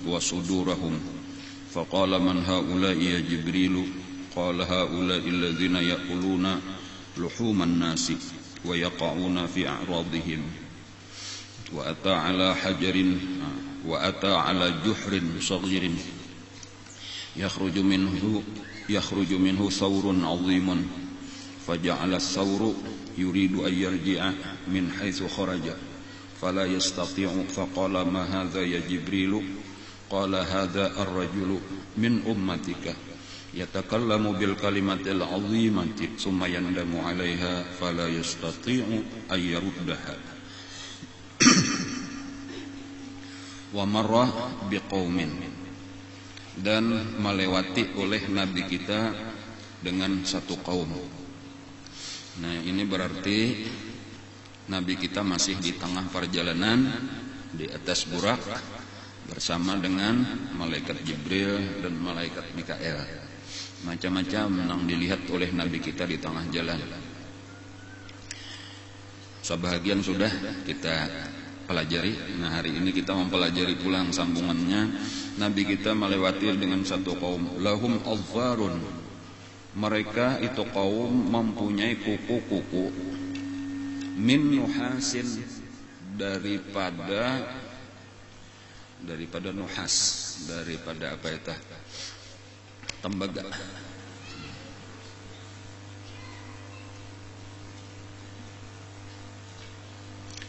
وصدورهم فقال من هؤلاء يا جبريل قال هؤلاء الذين يأكلون لحوم الناس ويقعون في أعراضهم وأتى على جحر صغير يخرج منه ثور عظيم فجعل الثور يريد أن يرجع من حيث خرج فلا يستطيع فقال ما هذا يا جبريل قال هذا الرجل من أمتك يتكلم بالكلمة العظيمة ثم يندم عليها فلا يستطيع أن يردها ومر بقوم dan melewati oleh Nabi kita dengan satu kaum. Nah ini berarti Nabi kita masih di tengah perjalanan di atas burak bersama dengan malaikat Jibril dan malaikat Mikael. Macam-macam yang dilihat oleh Nabi kita di tengah jalan. Sebahagian sudah kita pelajari. Nah hari ini kita mempelajari pulang sambungannya. Nabi kita melewati dengan satu kaum. Lahum azfarun. Mereka itu kaum mempunyai kuku-kuku min nuhasin daripada nuhas, daripada apa itu? Tembaga.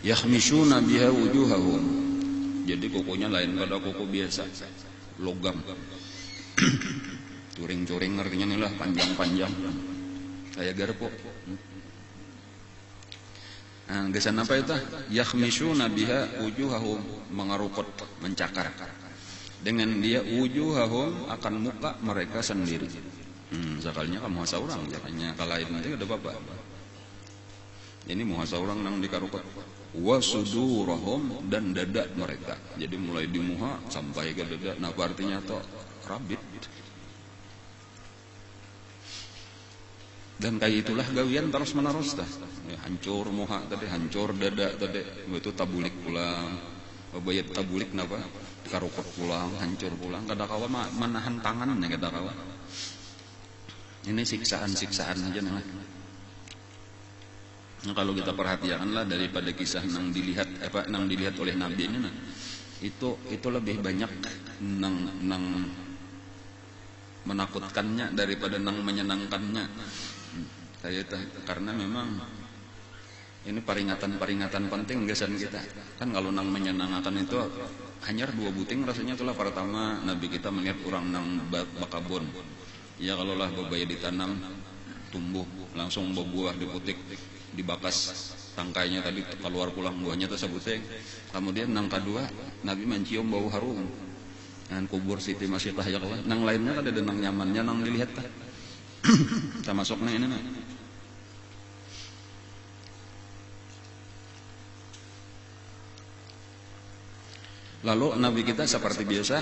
Yakhmishuna biha wujuhahum. Jadi kukunya lain pada kuku biasa, logam. Curing-curing artinya nih lah, panjang-panjang. Kayak garpu. Nah, gesan apa itu? Yakhmishuna biha wujuhahum, mengarupot, mencakar. Dengan dia wujuhahum akan muka mereka sendiri. Sekalinya kamu hasa orang, jangannya kalahin nanti ada apa-apa. Ini muhasa orang nang dikarupot. Wasudurahum dan dada mereka. Jadi mulai di muha sampai ke dada. Nah artinya itu rabit. Dan kayak itulah gawian terus menerus dah. Ya, hancur muha tadi, hancur dada tadi. Itu tabulik pulang. Bayat tabulik napa? Karukot pulang, hancur pulang. Kadakawa menahan tangannya kadakawa. Ini siksaan-siksaan aja nah. Nah, kalau kita perhatikanlah daripada kisah nang dilihat oleh Nabi ini nah, itu lebih banyak nang menakutkannya daripada nang menyenangkannya. Karena memang ini peringatan penting gasan kita. Kan kalau nang menyenangkan itu hanya dua buting rasanya itulah pertama Nabi kita melihat orang nang bakabon. Ya kalau lah babaya ditanam tumbuh langsung berbuah diputik dibakas tangkainya tadi keluar pulang buahnya tersebut. Kemudian nang kedua Nabi mencium bau harum dan kubur Siti Masyidah ya Allah. Nang lainnya ada nang nyamannya nang dilihat tah. Kita masuknya ini nah. Lalu Nabi kita seperti biasa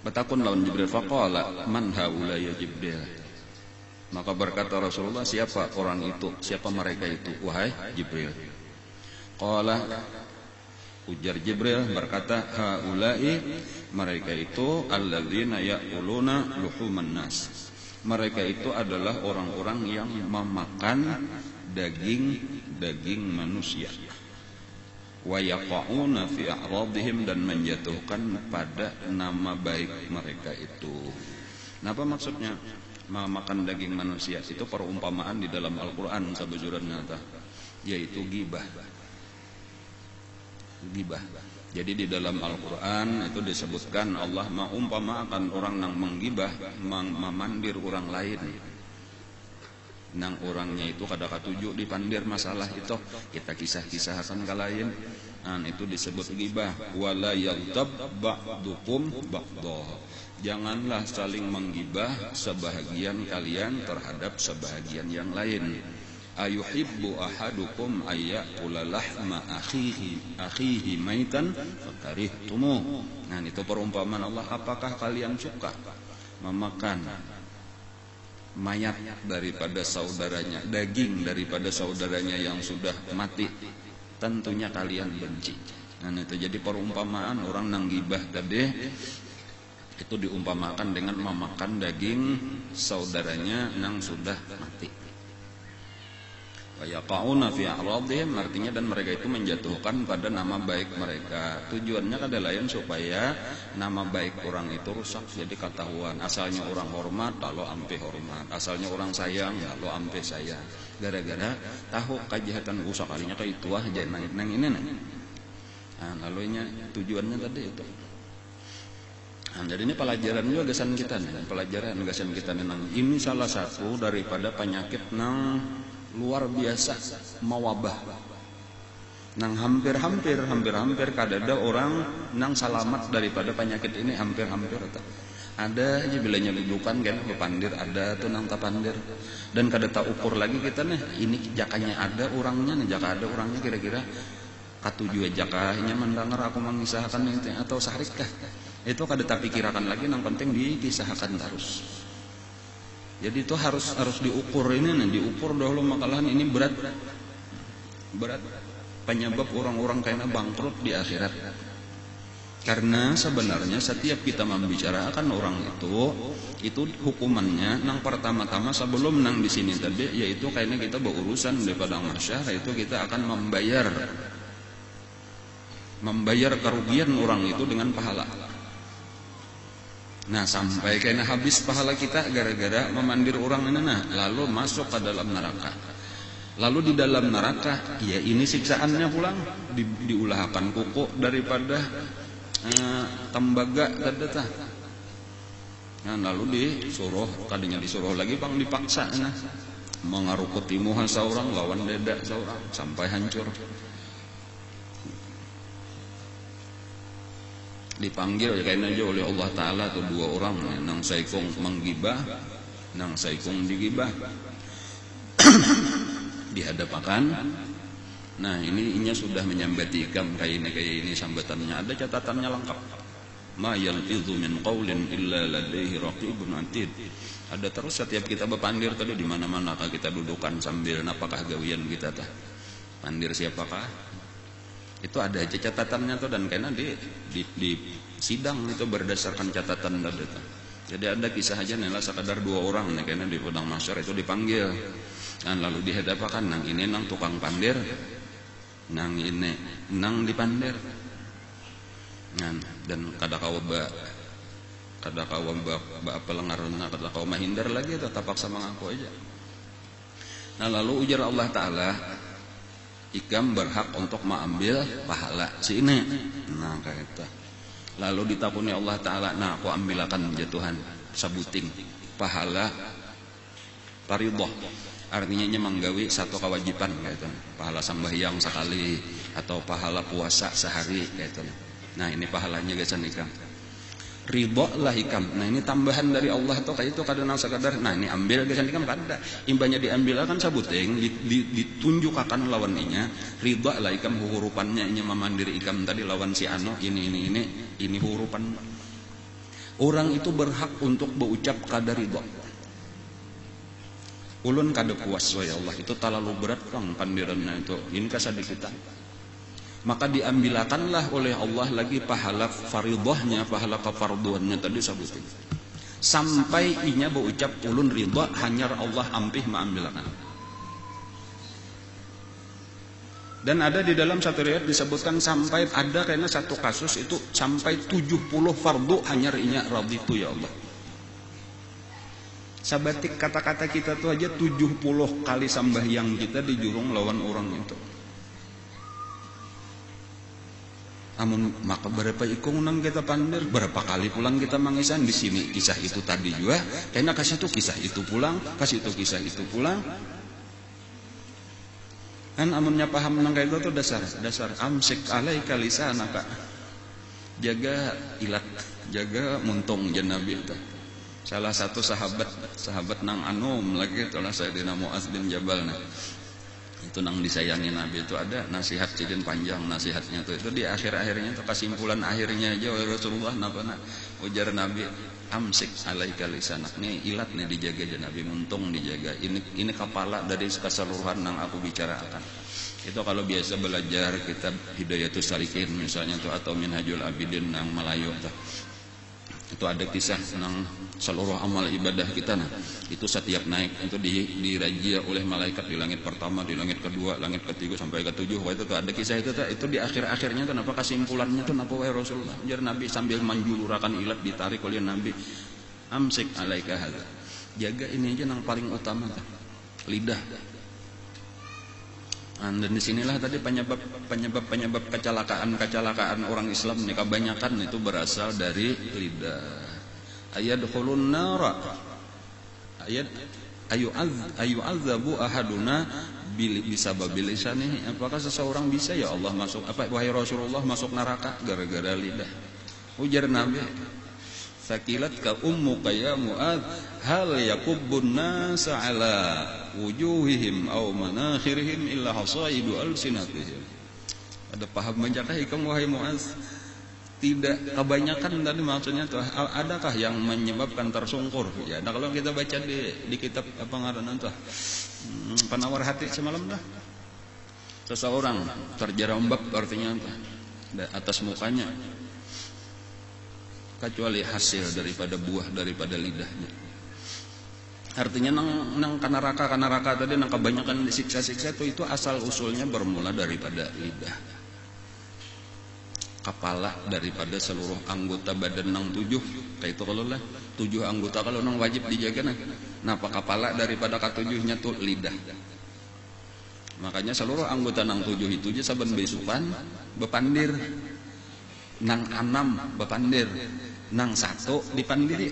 bertakun lawan Jibril faqala man haula ya Jibril. Maka berkata Rasulullah, siapa orang itu? Siapa mereka itu? Wahai Jibril. Qala, ujar Jibril berkata, haula'i, mereka itu alladzina ya'kuluna luhuman nas. Mereka itu adalah orang-orang yang memakan daging manusia. Wa yaqa'una fi a'radihim, dan menjatuhkan pada nama baik mereka itu. Apa maksudnya? Makan daging manusia itu perumpamaan di dalam Al-Quran sebenarnya, yaitu gibah. Jadi di dalam Al-Quran itu disebutkan Allah mengumpamakan orang yang menggibah, memandir orang lain. Nang orangnya itu kada katuju dipandir masalah itu kita kisah-kisahkan ke lain. Itu disebut gibah. Wala yaghtab ba'dukum ba'dah. Janganlah saling menggibah sebahagian kalian terhadap sebahagian yang lain. Ayuhibbu ahadukum ayyakula lahma akhihi maitan fakarihtumuh. Nah itu perumpamaan Allah. Apakah kalian suka memakan mayat daripada saudaranya, daging daripada saudaranya yang sudah mati? Tentunya kalian benci. Nah itu jadi perumpamaan orang nang gibah tadi itu diumpamakan dengan memakan daging saudaranya nang sudah mati. Wa yaqauna fi a'radihim, artinya dan mereka itu menjatuhkan pada nama baik mereka. Tujuannya kada lain supaya nama baik orang itu rusak, jadi ketahuan. Asalnya orang hormat lalu ampe hormat, asalnya orang sayang lalu ampe sayang. Gara-gara tahu kejahatan usak kalinya kayak itu aja nang ini nih. Nah, lalunya tujuannya tadi itu. Nah, jadi ini pelajaran juga gasan kita nih, pelajaran gasan kita nih. Ini salah satu daripada penyakit nang luar biasa mawabah. Nang hampir kadada orang nang selamat daripada penyakit ini hampir. Ada aja bilanya dudukan kan pepandir ada tuh nang tapandir. Dan kada tak ukur lagi kita nih, ini jakanya ada orangnya nih, jaka ada orangnya kira-kira katujuh jakanya mendengar aku mengisahkan itu atau sahrikah. Itu kada tak pikirkan lagi, yang penting dikisahkan terus. Jadi itu harus diukur ini nih, diukur dahulu makalahan ini berat penyebab orang-orang kayaknya bangkrut di akhirat. Karena sebenarnya setiap kita membicarakan orang itu hukumannya nang pertama-tama sebelum nang di sini tadi yaitu kayaknya kita berurusan di padang mahsyar, itu kita akan membayar kerugian orang itu dengan pahala. Nah sampai kena habis pahala kita gara-gara memandir orang ini, nah lalu masuk ke dalam neraka. Lalu di dalam neraka, ya ini siksaannya pulang diulahkan kuku daripada tembaga tadata. Nah lalu disuruh lagi bang dipaksa, nah mengarukuti muha seorang lawan dada seorang sampai hancur. Dipanggil kayaknya aja oleh Allah Ta'ala tuh dua orang, nang saikung menggibah, nang saikung digibah. Dihadapakan. Nah ininya sudah menyambati ikam kayak ini sambatannya, ada catatannya lengkap. Ma yalfidhu min qawlin illa ladaihi raqibun atid. Ada terus setiap kita berpandir tadi di mana-mana kita dudukan sambil apakah gawian kita tah. Pandir siapakah? Itu ada aja catatannya tuh, dan karena di sidang itu berdasarkan catatan tadi. Jadi ada kisah aja nih lah sekadar dua orang nih karena di padang mahsyar itu dipanggil, dan lalu dihadapakan nang ini nang tukang pandir, nang ini nang dipandir, dan kada kawa pelengaruna, kada kawa mahindar lagi, tetap paksa mengaku aja. Nah lalu ujar Allah Ta'ala, ikam berhak untuk mengambil pahala si ini. Nah kayak itu. Lalu ditakuni Allah Ta'ala, nah aku ambilakan jatuhan sabuting pahala paridah. Artinya menggawi satu kewajiban kayak itu. Pahala sembahyang sekali atau pahala puasa sehari kayak itu. Nah ini pahalanya guys ikam. Ridho lah ikam. Nah ini tambahan dari Allah tuh kayak itu kadang sekadar. Nah ini ambil gesan ikam kada. Imbanya diambil kan sabuting ditunjukkan lawannya. Ridho lah ikam hurupannya ini memandiri ikam tadi lawan si ano ini hurupan. Orang itu berhak untuk berucap kada ridho. Ulun kada puas ya Allah, itu terlalu berat bang pandirannya itu. Ini kasadi kita. Maka diambilakanlah oleh Allah lagi pahala faridahnya, pahala kefarduannya tadi sabutin. Sampai inya berucap ulun ridha hanya Allah ampih maambilakan. Dan ada di dalam satu riwayat disebutkan sampai ada kayaknya satu kasus itu sampai 70 fardu hanya inya raditu ya Allah. Sabatik kata-kata kita tuh aja 70 kali sambahyang kita dijurung lawan orang itu. Amun maka berapa ikung nang kita pandir, berapa kali pulang kita mangisan di sini kisah itu tadi juga, karena kasih itu kisah itu pulang, kasih itu kisah itu pulang. Kan amunnya paham nang kayak itu dasar amsik alaika lisanaka. Jaga ilat, jaga muntung jan Nabi itu. Salah satu sahabat nang Anum lagi itulah Sayyidina Mu'adz bin Jabal nah. Itu nang disayangi Nabi itu ada nasihat cidin panjang nasihatnya itu di akhir-akhirnya itu kesimpulan akhirnya aja Rasulullah napa ujar Nabi amsik alaika lisanak nih ilat nih dijaga aja Nabi muntung dijaga ini kepala dari keseluruhan nang aku bicarakan. Itu kalau biasa belajar kitab Hidayatus Salikin misalnya tuh atau Minhajul Abidin nang Melayu tuh. Itu ada kisah tentang seluruh amal ibadah kita itu setiap naik itu dirajia oleh malaikat di langit pertama, di langit kedua, langit ketiga sampai ke tujuh. Wah itu tuh ada kisah itu di akhir-akhirnya tuh apa kesimpulannya tuh apa wahai Rasulullah? Jar Nabi sambil menjulurakan ilat ditarik oleh Nabi. Amsik alaika hadza. Jaga ini aja yang paling utama tuh. Lidah. Dan di sinilah tadi penyebab kecelakaan orang Islam nih kebanyakan itu berasal dari lidah. Ayadkhulun nara. Ayu'adzabu ahaduna bisababil lisanihi. Apakah seseorang bisa ya Allah masuk wahai Rasulullah masuk neraka gara-gara lidah? Ujar Nabi, sakilat ka ummuka ya Mu'adz hal yakubbun nasa ala wujuhihim aw manakhirihim illa hasaidu alsinatihim. Ada paham menjakah ikam wahai Mu'adz? Tidak kebanyakan tadi maksudnya tuh adakah yang menyebabkan tersungkur ya. Nah kalau kita baca di kitab apa ngaran tuh Penawar Hati semalam dah seseorang terjerambab artinya tuh atas mukanya kecuali hasil daripada buah daripada lidahnya. Artinya nang neraka tadi nang kebanyakan disiksa-siksa itu asal usulnya bermula daripada lidah. Kepala daripada seluruh anggota badan nang 7 kayak itu kalau lah 7 anggota kalau nang wajib dijaga napa kepala daripada ketujuhnya tuh lidah. Makanya seluruh anggota nang 7 itu aja saben besukan bepandir nang 6 bepandir nang 1 dipandiri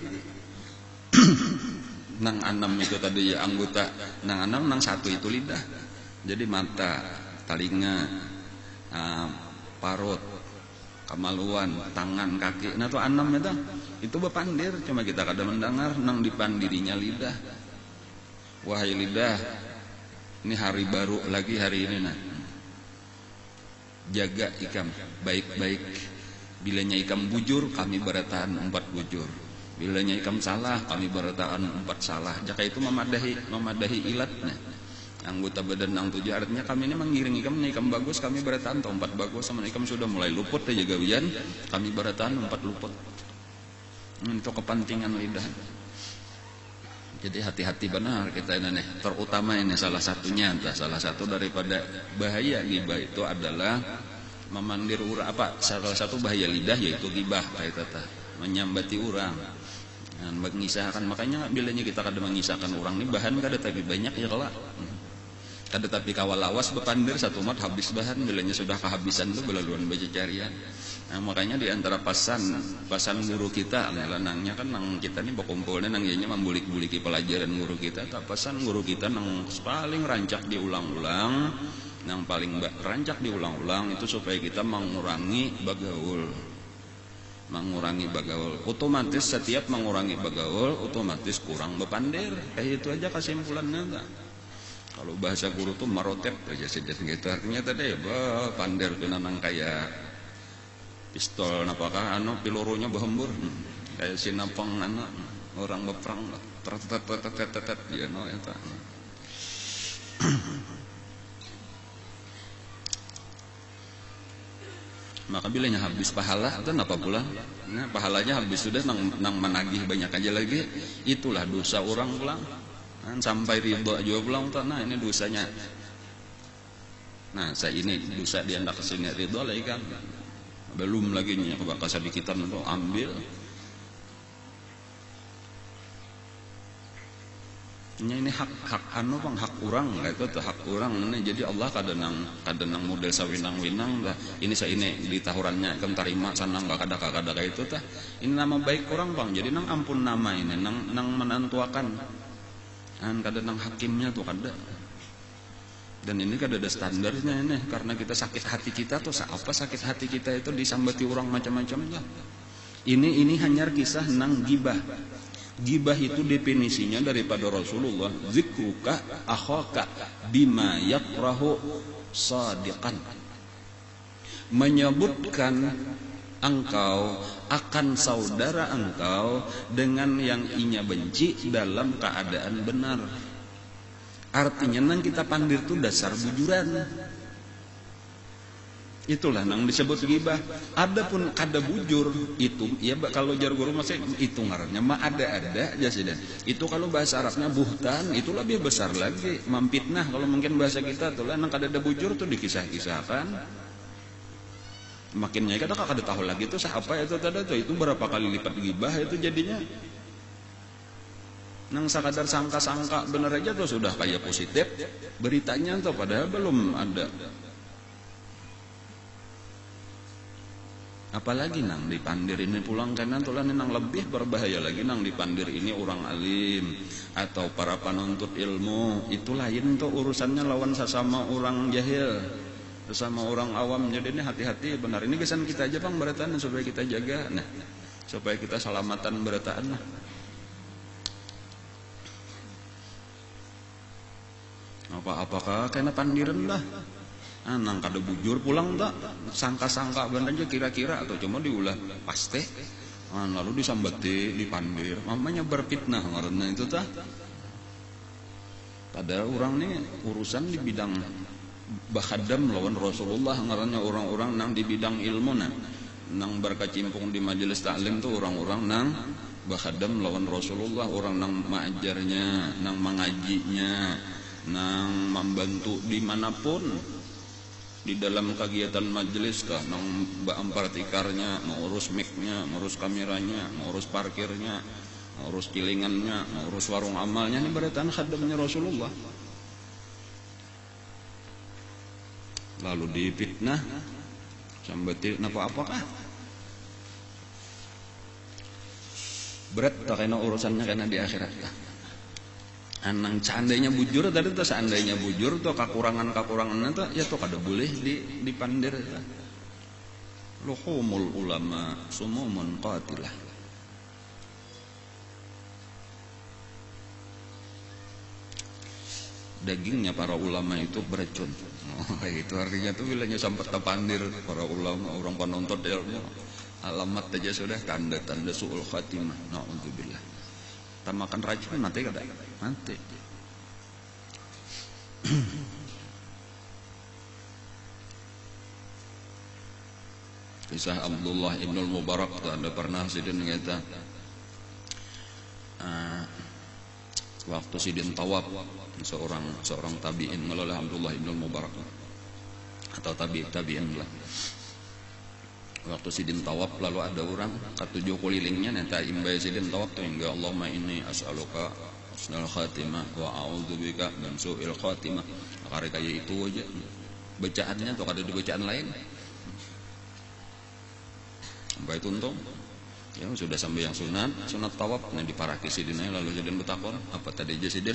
nang 6 itu tadi ya anggota nang 6 nang 1 itu lidah. Jadi mata, telinga, parut, kemaluan, tangan, kaki. Nah tuh 6 itu bepandir. Cuma kita kadang mendengar nang dipandirinya lidah. Wahai lidah, ini hari baru lagi hari ini jaga ikam baik-baik. Bilanya ikam bujur, kami beratahan 4 bujur. Bilanya ikam salah, kami beratahan 4 salah. Jaka itu memadahi ilatnya. Anggota badan nang 7 artinya kami ini mengiring ikam bagus, kami beratahan 4 bagus. Sama ikam sudah mulai luput ya gawian, kami beratahan 4 luput. Untuk kepentingan lidah. Jadi hati-hati benar kita ini. Terutama ini salah satunya, salah satu daripada bahaya ghibah itu adalah memandir urang salah satu bahaya lidah yaitu ghibah kayak tata menyambati urang dan mengisahkan. Makanya bilanya kita kadang mengisahkan orang ini bahan kada tapi banyak ya kelak kada tapi kawal lawas bepandir satu mat habis bahan bilanya sudah kehabisan tuh belaluan baca carian. Nah, makanya di antara pasan guru kita nangnya kan nang kita ini berkumpulnya nang ianya membulik-buliki pelajaran guru kita. Pasan guru kita nang paling rancak diulang-ulang. Yang paling rancak diulang-ulang itu supaya kita mengurangi bagaul. Otomatis setiap mengurangi bagaul otomatis kurang bepandir. Kayak itu aja kesimpulannya. Kalau bahasa guru tuh marotep aja sedikit gitu. Artinya tadi pandir tuh nanang kayak pistol apakah pelurunya berhembur kayak sinapang orang beperang tet ya no eta. Maka bilanya habis pahala atau apa pula? Nah, pahalanya habis sudah nang menagih banyak aja lagi. Itulah dosa orang pulang. Nah, sampai ridho juga pulang. Nah, ini dosanya. Nah, saya ini dosa dia ndak kesini ridho lagi kan. Belum lagi nya bakal sadikitan itu ambil. Ini hak hak orang itu hak orang ini. Jadi Allah kadang model sawinang-winang lah. Ini di tahurannya ikam tarima sanang gak kada itu tah. Ini nama baik orang bang. Jadi nang ampun nama ini nang menantuakan. Kan kadang hakimnya tuh kada. Dan ini kada ada standarnya ini karena kita sakit hati kita tuh apa sakit hati kita itu disambati orang macam-macam lah. Ini hanya kisah nang gibah. Gibah itu definisinya daripada Rasulullah, zikruka akhaka bima yakrahu sadiqan. Menyebutkan engkau akan saudara engkau dengan yang inya benci dalam keadaan benar. Artinya nang kita pandir itu dasar bujuran. Itulah nang disebut gibah. Adapun kada bujur itu ya kalau jar guru masih itu ngarannya mah ada aja sih. Itu kalau bahasa Arabnya buhtan itu lebih besar lagi, mampitnah kalau mungkin bahasa kita tuh lah nang kada ada bujur tuh dikisah-kisahkan. Makinnya kada tahu lagi tuh siapa itu tadi tuh itu berapa kali lipat gibah itu jadinya. Nang sakadar sangka-sangka bener aja tuh sudah kayak positif beritanya tuh padahal belum ada. Apalagi nang dipandir ini pulang kanan tulan nang lebih berbahaya lagi nang dipandir ini orang alim atau para penuntut ilmu itu lain tuh urusannya lawan sesama orang jahil sesama orang awam. Jadi ini hati-hati benar ini kesan kita aja bang berataan supaya kita jaga nah supaya kita selamatan berataan nah. Apakah kena pandiran lah nang kada bujur pulang tak sangka-sangka bener aja kira-kira atau cuma diulah pasti lalu disambati dipandir mamanya berfitnah karena itu tah. Padahal orang ini urusan di bidang bakhadam lawan Rasulullah ngarannya orang-orang nang di bidang ilmu nang berkecimpung di majelis taklim tuh orang-orang nang bakhadam lawan Rasulullah, orang nang mengajarnya, nang mengajinya, nang membantu dimanapun di dalam kegiatan majelis kah, nang baempar tikarnya, mengurus mic-nya, mengurus kameranya, mengurus parkirnya, mengurus kilingannya, mengurus warung amalnya, ini beratan khadamnya Rasulullah. Lalu difitnah sampai apa-apakah? Berat tak kena urusannya karena di akhirat kah? Anang seandainya bujur tadi tuh seandainya bujur tuh kekurangan tuh ya tuh kada boleh dipandir. Luhumul ulama sumumun qatilah. Dagingnya para ulama itu beracun. Itu artinya tuh bilangnya sampai terpandir para ulama orang penuntut ilmu. Alamat aja sudah tanda-tanda suul khatimah. Na'udzubillah. Tak makan racun mati kada mati. Kisah Abdullah ibn al-Mubarak ada pernah sidin ngeta waktu sidin tawaf seorang tabi'in melalui Abdullah ibn al-Mubarak atau tabi'in lah. Waktu sidin tawaf lalu ada orang ketujuh kulilingnya neta imbay sidin tawaf tuh hingga Allahumma inni as'aluka husnul khatimah wa a'udzubika min su'il khatimah. Karena kayak itu aja bacaannya tuh ada di bacaan lain. Sampai itu untung ya sudah sampai yang sunat tawaf nah diparaki sidinnya lalu sidin betakon apa tadi aja sidin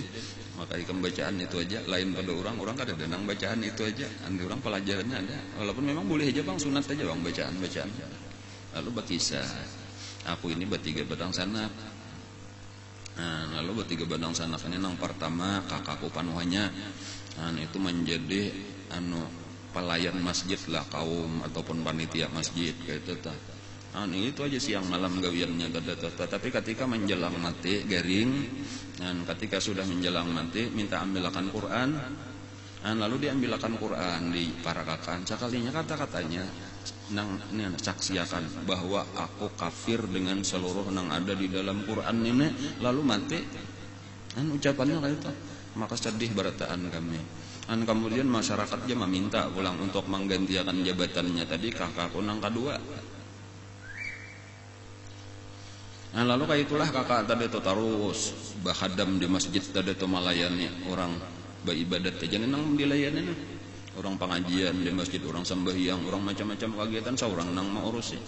maka ikam bacaan itu aja lain pada orang kada denang bacaan itu aja andi orang pelajarannya ada walaupun memang boleh aja bang sunat aja bang bacaan lalu berkisah aku ini bertiga badang sanak lalu bertiga badang sanak ini nang pertama kakakku panuhanya itu menjadi pelayan masjid lah kaum ataupun panitia masjid kayak itu tah. Itu aja siang malam gawiannya tapi ketika menjelang mati garing dan ketika sudah menjelang mati minta ambilkan Quran lalu diambilkan Quran di para kakan sekalinya kata-katanya nang saksiakan bahwa aku kafir dengan seluruh nang ada di dalam Quran ini lalu mati ucapannya kayak itu maka sedih berataan kami kemudian masyarakat dia meminta pulang untuk menggantikan jabatannya tadi kakakku nang kedua. Lalu kayak itulah kakak tadi itu terus bahadam di masjid tadi itu melayani orang beribadat aja nang dilayani orang pengajian di masjid orang sembahyang orang macam-macam kegiatan seorang nang mau urus sih.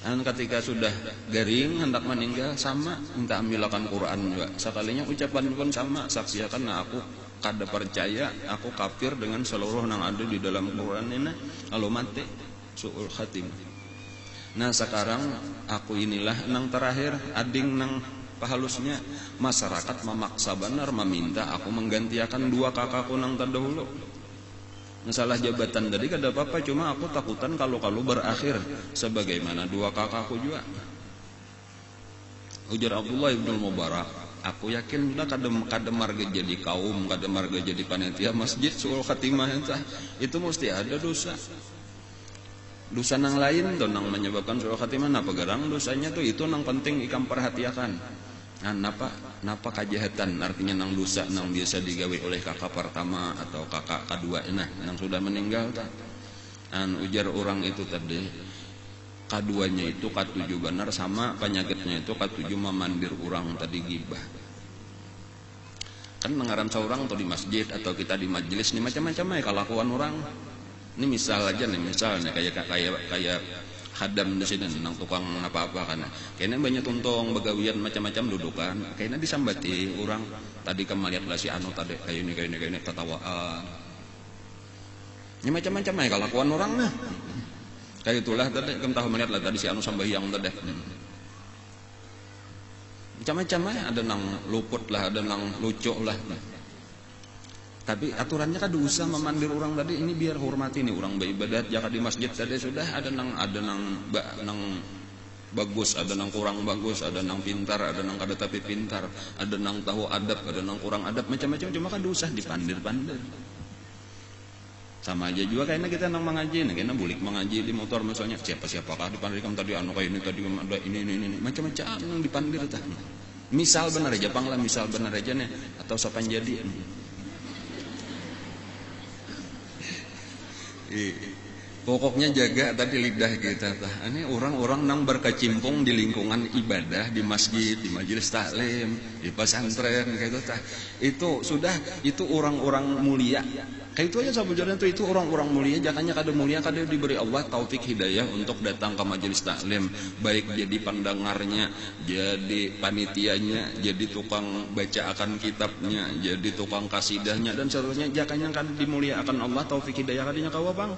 Dan ketika sudah garing hendak meninggal sama minta ambilkan Quran juga sekalinya ucapan pun sama saksikan aku kada percaya aku kafir dengan seluruh nang ada di dalam Quran ini lalu mati suul khatimah. Nah sekarang aku inilah nang terakhir ading nang Pahalusnya masyarakat memaksa benar meminta aku menggantikan dua kakakku nang terdahulu. Masalah jabatan tadi kada apa-apa, cuma aku takutan kalau berakhir sebagaimana dua kakakku juga. Ujar Abdullah ibn Mubarak, aku yakin udah kada marga jadi kaum, kada marga jadi panitia masjid suul khatimah itu mesti ada dosa. Dosa nang lain tuh nang menyebabkan suul khatimah napa garang dosanya tuh itu nang penting ikam perhatikan. Nah, napa kejahatan artinya nang dosa nang biasa digawe oleh kakak pertama atau kakak kedua nang sudah meninggal tak. Ujar orang itu tadi keduanya itu katujuh benar sama penyakitnya itu katujuh memandir orang tadi gibah. Kan nengaran seorang atau di masjid atau kita di majelis nih macam-macam ya kelakuan orang. Ini misal aja nih misalnya kayak hadam di sini nang tukang apa-apa kan. Kayaknya banyak tuntong begawian macam-macam dudukan. Kayaknya disambati orang tadi kemaliat lah si anu tadi kayak ini tertawaan. Ini macam-macam ya kelakuan orang nah. Kayak itulah tadi kamu tahu melihat lah tadi si anu sambayang tadi. Macam-macam ya ada nang luput lah, ada nang lucu lah. Tapi aturannya kan usah memandir orang tadi ini biar hormati nih orang beribadat jaka di masjid tadi sudah ada nang bagus, ada nang kurang bagus, ada nang pintar, ada nang kada tapi pintar, ada nang tahu adab, ada nang kurang adab macam-macam cuma kan usah dipandir-pandir. Sama aja juga kayaknya kita nang mengaji, kayaknya bulik mengaji di motor misalnya siapakah dipandir kamu tadi anu kayak ini tadi ada ini macam-macam nang dipandir tah. Misal benar aja panglah misal benar aja nih atau sopan jadi. Pokoknya jaga tadi lidah kita tah. Ini orang-orang nang berkecimpung di lingkungan ibadah di masjid, di majelis taklim, di pesantren kayak itu tah. Itu orang-orang mulia. Kayak itu aja sabujurnya itu orang-orang mulia jakanya kada mulia kada diberi Allah taufik hidayah untuk datang ke majelis taklim, baik jadi pendengarnya, jadi panitianya, jadi tukang baca akan kitabnya, jadi tukang kasidahnya dan seterusnya jakanya kan dimuliakan Allah taufik hidayah kadinya kawa bang.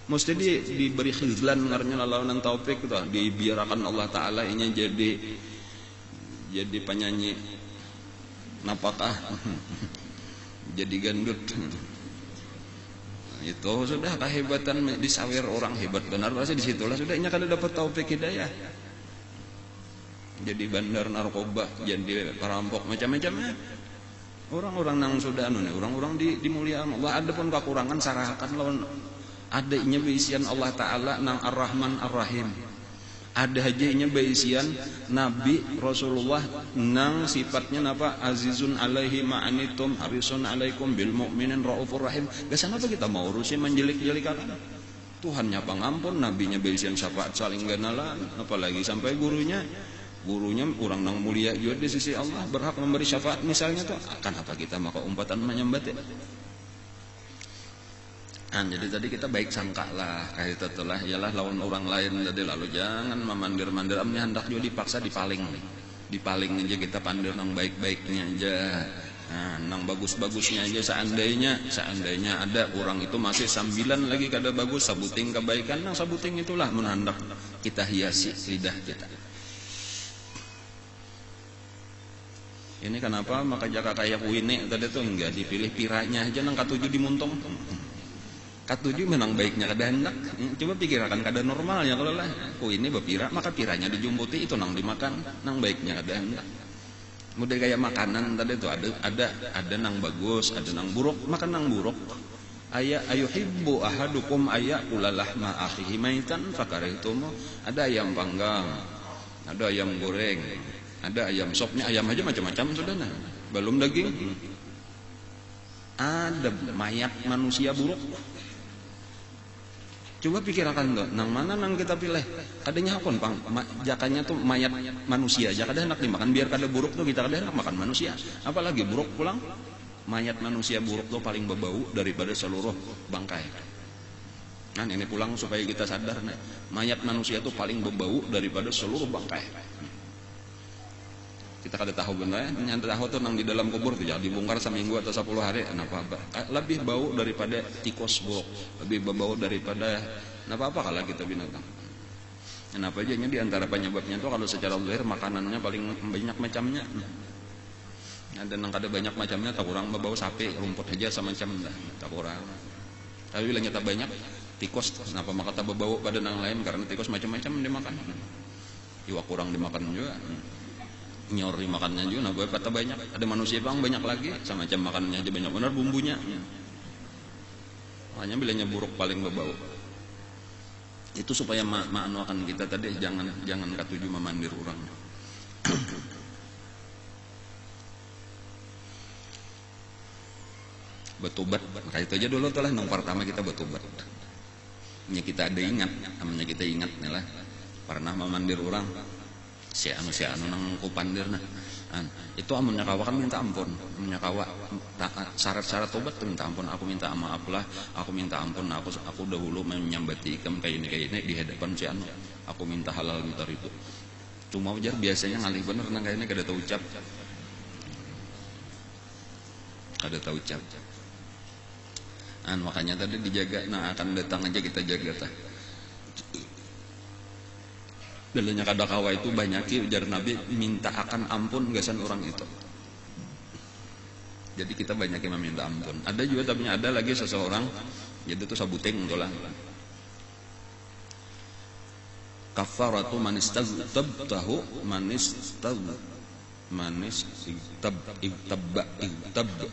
Mesti diberi khizlan ngarnya laluan taufik itu dibiarkan Allah taala ini jadi penyanyi napakah jadi gandut. Itu sudah kehebatan disawir orang hebat benar pasti disitulah sudah ini kada dapat taufik hidayah. Jadi bandar narkoba, jadi perampok macam-macamnya. Orang-orang nang sudah orang-orang dimuliakan Allah ada pun kekurangan sarahakan lawan adanya beisian Allah taala nang Ar-Rahman Ar-Rahim. Ada hajanya beisian Nabi Rasulullah nang sifatnya napa azizun alaihi ma'anitum harisun alaikum bil mu'minin raufur rahim. Gasan apa kita mau urusin menjelik-jelikan Tuhannya pangampun, nabinya beisian syafaat saling ganalan, apalagi sampai gurunya orang nang mulia juga di sisi Allah berhak memberi syafaat misalnya tuh akan apa kita maka umpatan menyambat ya. Jadi tadi kita baik sangka lah kayak itu lah ialah lawan orang lain tadi lalu jangan memandir-mandir amnya hendak juga dipaksa dipaling aja kita pandir nang baik-baiknya aja. Nang bagus-bagusnya aja seandainya ada orang itu masih sambilan lagi kada bagus sabuting kebaikan nang sabuting itulah menandak kita hiasi lidah kita. Ini kenapa maka jaka kayak Wine tadi tuh enggak dipilih piranya aja nang katujuh dimuntung. Katujuh menang baiknya kada hendak. Coba pikirkan kada normalnya kalau lah ini bepira maka piranya dijumputi itu nang dimakan nang baiknya kada hendak. Mudah kayak makanan tadi tuh ada nang bagus ada nang buruk makan nang buruk. Ayuhibbu ahadukum ayakula lahma akhihi maitan fakarihtum. Ada ayam panggang, ada ayam goreng, ada ayam sopnya ayam aja macam-macam sudah nah. Belum daging. Ada mayat manusia buruk. Coba pikirkan tuh, nang mana nang kita pilih? Kadanya hakon pang, jakanya tuh mayat manusia, jakada hendak dimakan biar kada buruk tuh kita kada hendak makan manusia. Apalagi buruk pulang, mayat manusia buruk tuh paling berbau daripada seluruh bangkai. Nah ini pulang supaya kita sadar, nih, mayat manusia tuh paling berbau daripada seluruh bangkai. Kita kada tahu benar, nyanda tahu tuh nang di dalam kubur tuh jangan dibongkar seminggu atau 10 hari, apa lebih bau daripada tikus buruk, lebih berbau daripada apa kalau kita binatang. Kenapa aja di antara penyebabnya tuh kalau secara zahir makanannya paling banyak macamnya. Ada yang kada banyak macamnya, tak kurang bau sapi, rumput aja sama macam dah, tak kurang. Tapi bila nyata banyak tikus, kenapa maka tak bau pada yang lain? Karena tikus macam-macam dimakan. Iwa kurang dimakan juga. Nyor dimakannya juga, nah kata banyak. Ada manusia bang banyak lagi, sama macam makanannya aja banyak benar bumbunya. Makanya bilanya buruk paling bau. Itu supaya akan kita tadi jangan katuju memandir orang. Bertobat, kayak itu aja dulu tuh lah. Yang pertama kita bertobat. Nya kita ada ingat, namanya kita ingat nih lah. Pernah memandir orang, si anu nang kupandir nah. Itu amunnya kawa kan minta ampun, amunnya kawa syarat-syarat tobat tuh minta ampun. Aku minta maaf lah, aku minta ampun. Aku dahulu menyambati ikam kayak ini di hadapan si anu. Aku minta halal minta itu. Cuma wajar biasanya ngalih bener nang kayaknya kada tahu ucap. Kada tahu ucap. Makanya tadi dijaga, nah akan datang aja kita jaga tah. Dalanya kada kawa itu banyak ujar Nabi minta akan ampun gasan orang itu. Jadi kita banyak yang meminta ampun. Ada juga tapi ada lagi seseorang jadi itu sabuting tulah. Kafaratu man istaztabtahu man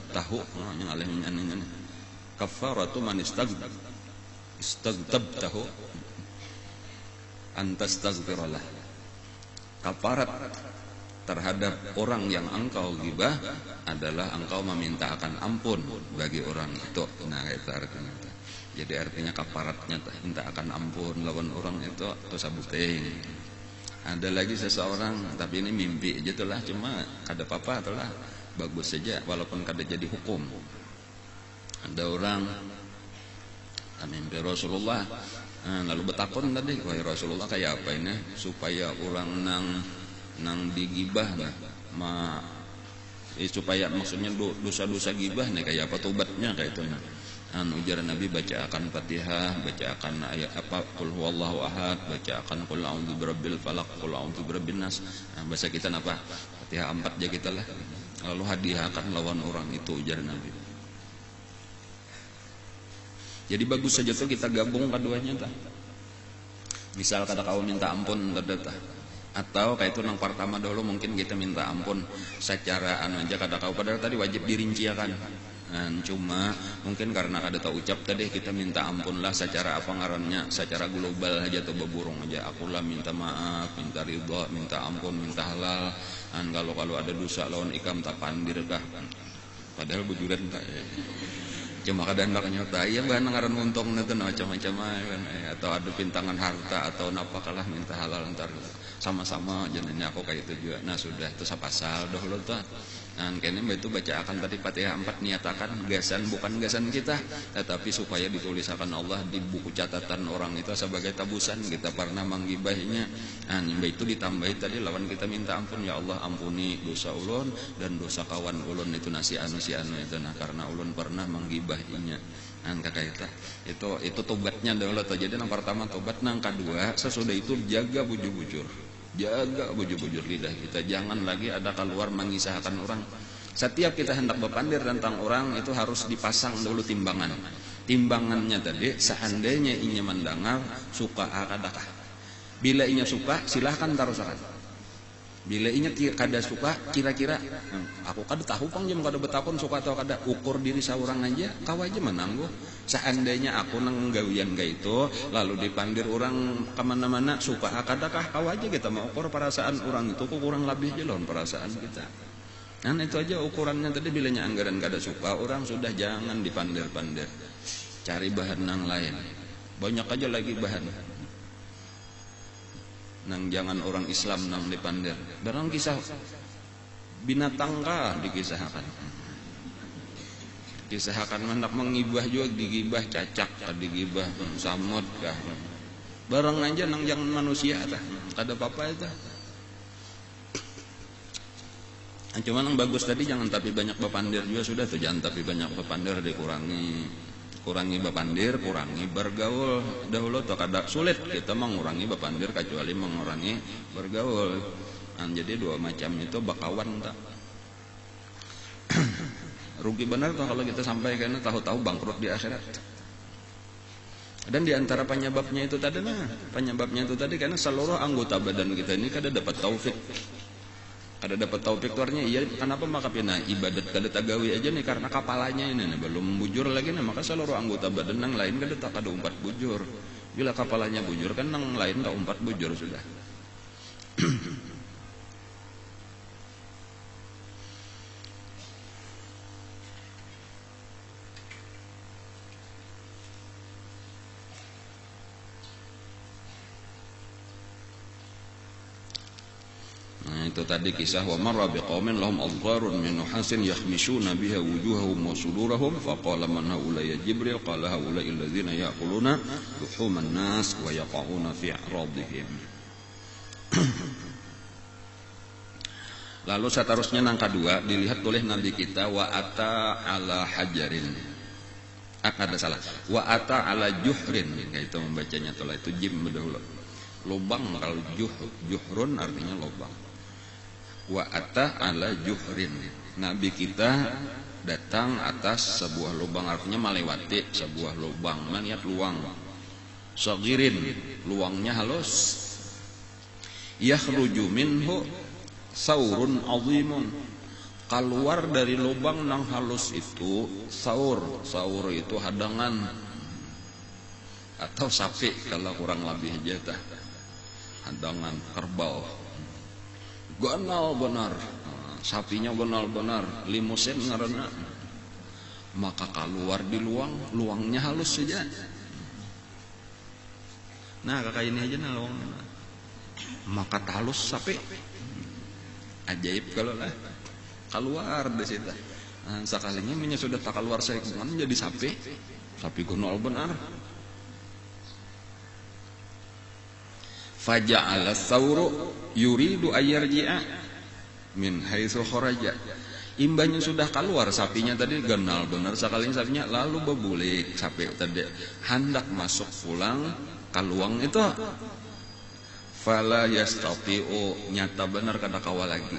tahu yang alih nyanyi. Kafaratu man istaztabtahu antastaghfirullah. Kafarat terhadap orang yang engkau gibah adalah engkau meminta akan ampun bagi orang itu. Nah itu artinya. Jadi artinya kafaratnya minta akan ampun lawan orang itu sabuting. Ada lagi seseorang tapi ini mimpi aja tuh lah, cuma kada apa-apa tuh lah, bagus saja walaupun kada jadi hukum. Ada orang mimpi Rasulullah. Lalu betakon tadi, wahai Rasulullah kayak apa ini supaya orang nang digibah supaya maksudnya dosa-dosa gibah nih kayak apa tobatnya kayak itu. Ujar Nabi baca akan Fatihah, baca akan ayat apa qul huwallahu ahad, baca akan qul a'udzu birabbil falaq, qul a'udzu birabbin nas. Bahasa kita apa? Fatihah 4 aja kita lah. Lalu hadiahkan lawan orang itu ujar Nabi. Jadi bagus saja tuh kita gabung keduanya tah. Misal kata kau minta ampun tah. Atau kayak itu yang pertama dulu mungkin kita minta ampun secara aja kata kau padahal tadi wajib dirinciakan. Cuma mungkin karena ada tahu ucap tadi kita minta ampun lah secara apa ngarannya, secara global aja tuh beburung aja. Akulah minta maaf, minta ridha, minta ampun, minta halal. Kalau ada dosa lawan ikam tak pandir kah. Padahal bujuran tak. Cuma kadang nyata iya bahan ngaran untung itu macam-macam atau ada pintangan harta atau napa kalah minta halal ntar sama-sama jenennya aku kayak itu juga. Nah sudah itu sapasal dahulu tuh. Nah kayaknya itu baca akan tadi Fatihah 4 niatakan gasan bukan gasan kita, tetapi supaya ditulisakan Allah di buku catatan orang itu sebagai tabusan kita pernah menggibahinya. Nah itu ditambahi tadi lawan kita minta ampun, ya Allah ampuni dosa ulun dan dosa kawan ulun itu si anu itu. Nah karena ulun pernah menggibahinya. Nah kakak itu tobatnya dahulu tuh. Jadi yang pertama tobat, yang kedua sesudah itu jaga bujur-bujur. Jaga bujur-bujur lidah kita, jangan lagi ada keluar mengisahkan orang. Setiap kita hendak berpandir tentang orang itu harus dipasang dulu timbangan. Timbangannya tadi seandainya inya mendengar suka akadakah. Bila inya suka silahkan tarusakan. Bila inya kada suka kira-kira aku kada tahu pang jam kada betakon suka atau kada, ukur diri seorang aja kau aja menangguh. Seandainya aku nang gawian gak itu lalu dipandir orang kemana-mana suka akadakah, kau aja kita mau ukur perasaan orang itu kurang lebih aja lawan perasaan kita. Nah itu aja ukurannya tadi. Bilanya anggaran kada suka orang sudah jangan dipandir-pandir, cari bahan yang lain. Banyak aja lagi bahan. Nang jangan orang Islam nang dipandir. Barang kisah binatang kah dikisahkan. Kisahkan hendak mengibah juga digibah cacak kah digibah samud kah. Barang aja nang jangan manusia tah. Kada apa-apa itu. Cuma yang bagus tadi jangan tapi banyak berpandir juga sudah tuh, jangan tapi banyak berpandir dikurangi. kurangi bapandir, kurangi bergaul. Dahulu tuh kada sulit kita mengurangi bapandir kecuali mengurangi bergaul. Nah, jadi dua macam itu bakawan tak. Rugi benar tuh kalau kita sampai karena tahu-tahu bangkrut di akhirat. Dan di antara penyebabnya itu tadi karena seluruh anggota badan kita ini kada dapat taufik. Ada dapat taufik tuarnya, iya kenapa maka pina ibadat kada tagawi aja nih karena kapalanya ini nih, belum bujur lagi nih, maka seluruh anggota badan yang lain kada umpat bujur. Bila kapalanya bujur kan yang lain tak umpat bujur sudah. Itu tadi kisah wa marra biqaumin lahum adgharun min nuhasin yakhmishuna biha wujuhahum wa sudurahum faqala man haula ya Jibril qala haula alladzina ya'kuluna luhuman nas wa yaqauna fi a'radihim. Lalu seterusnya nang kedua dilihat oleh Nabi kita wa ata ala hajarin. Ada salah. Wa ata ala juhrin, itu membacanya telah itu jim dahulu. Lubang, kalau juhrun artinya lubang. Wa ata ala juhrin, Nabi kita datang atas sebuah lubang, artinya melewati sebuah lubang, maniat luang. Sagirin, luangnya halus. Yakhruju minhu saurun azimun, keluar dari lubang nang halus itu saur. Saur itu hadangan atau sapi kalau kurang lebih jatah. Hadangan kerbau. Gonal benar, sapinya gonal-benar, limusin ngaranna. Maka keluar di luangnya halus saja. Nah kakak ini aja nah luang. Maka halus sapi. Ajaib kalau lah keluar di situ. Nah, sekalinya minyak sudah tak keluar saikungan jadi sapi gonal benar. Faja'ala thawru yuridu ayyarji'a min haitsu kharaja. Imbanya sudah keluar sapinya tadi genal benar sekalinya sapinya lalu bebulik sapi tadi hendak masuk pulang kaluang itu. Fala yastati'u, nyata benar kada kawal lagi.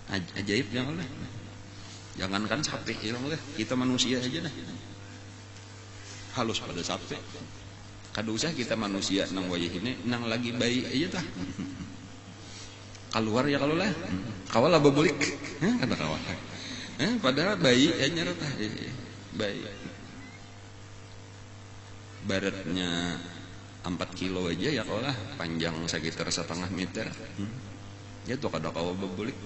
Ajaib yang oleh. Jangankan sapi yang oleh, kita manusia aja dah. Halus pada sapi. Kada usah kita manusia nang wayah ini nang lagi bayi aja tah. Keluar ya kalau lah. Kawal lah bebulik. Kata kawal. Padahal bayi aja tah. Bayi. Baratnya 4 kilo aja ya kalau lah, panjang sekitar 1,5 meter. Ya tuh kada kawal bebulik.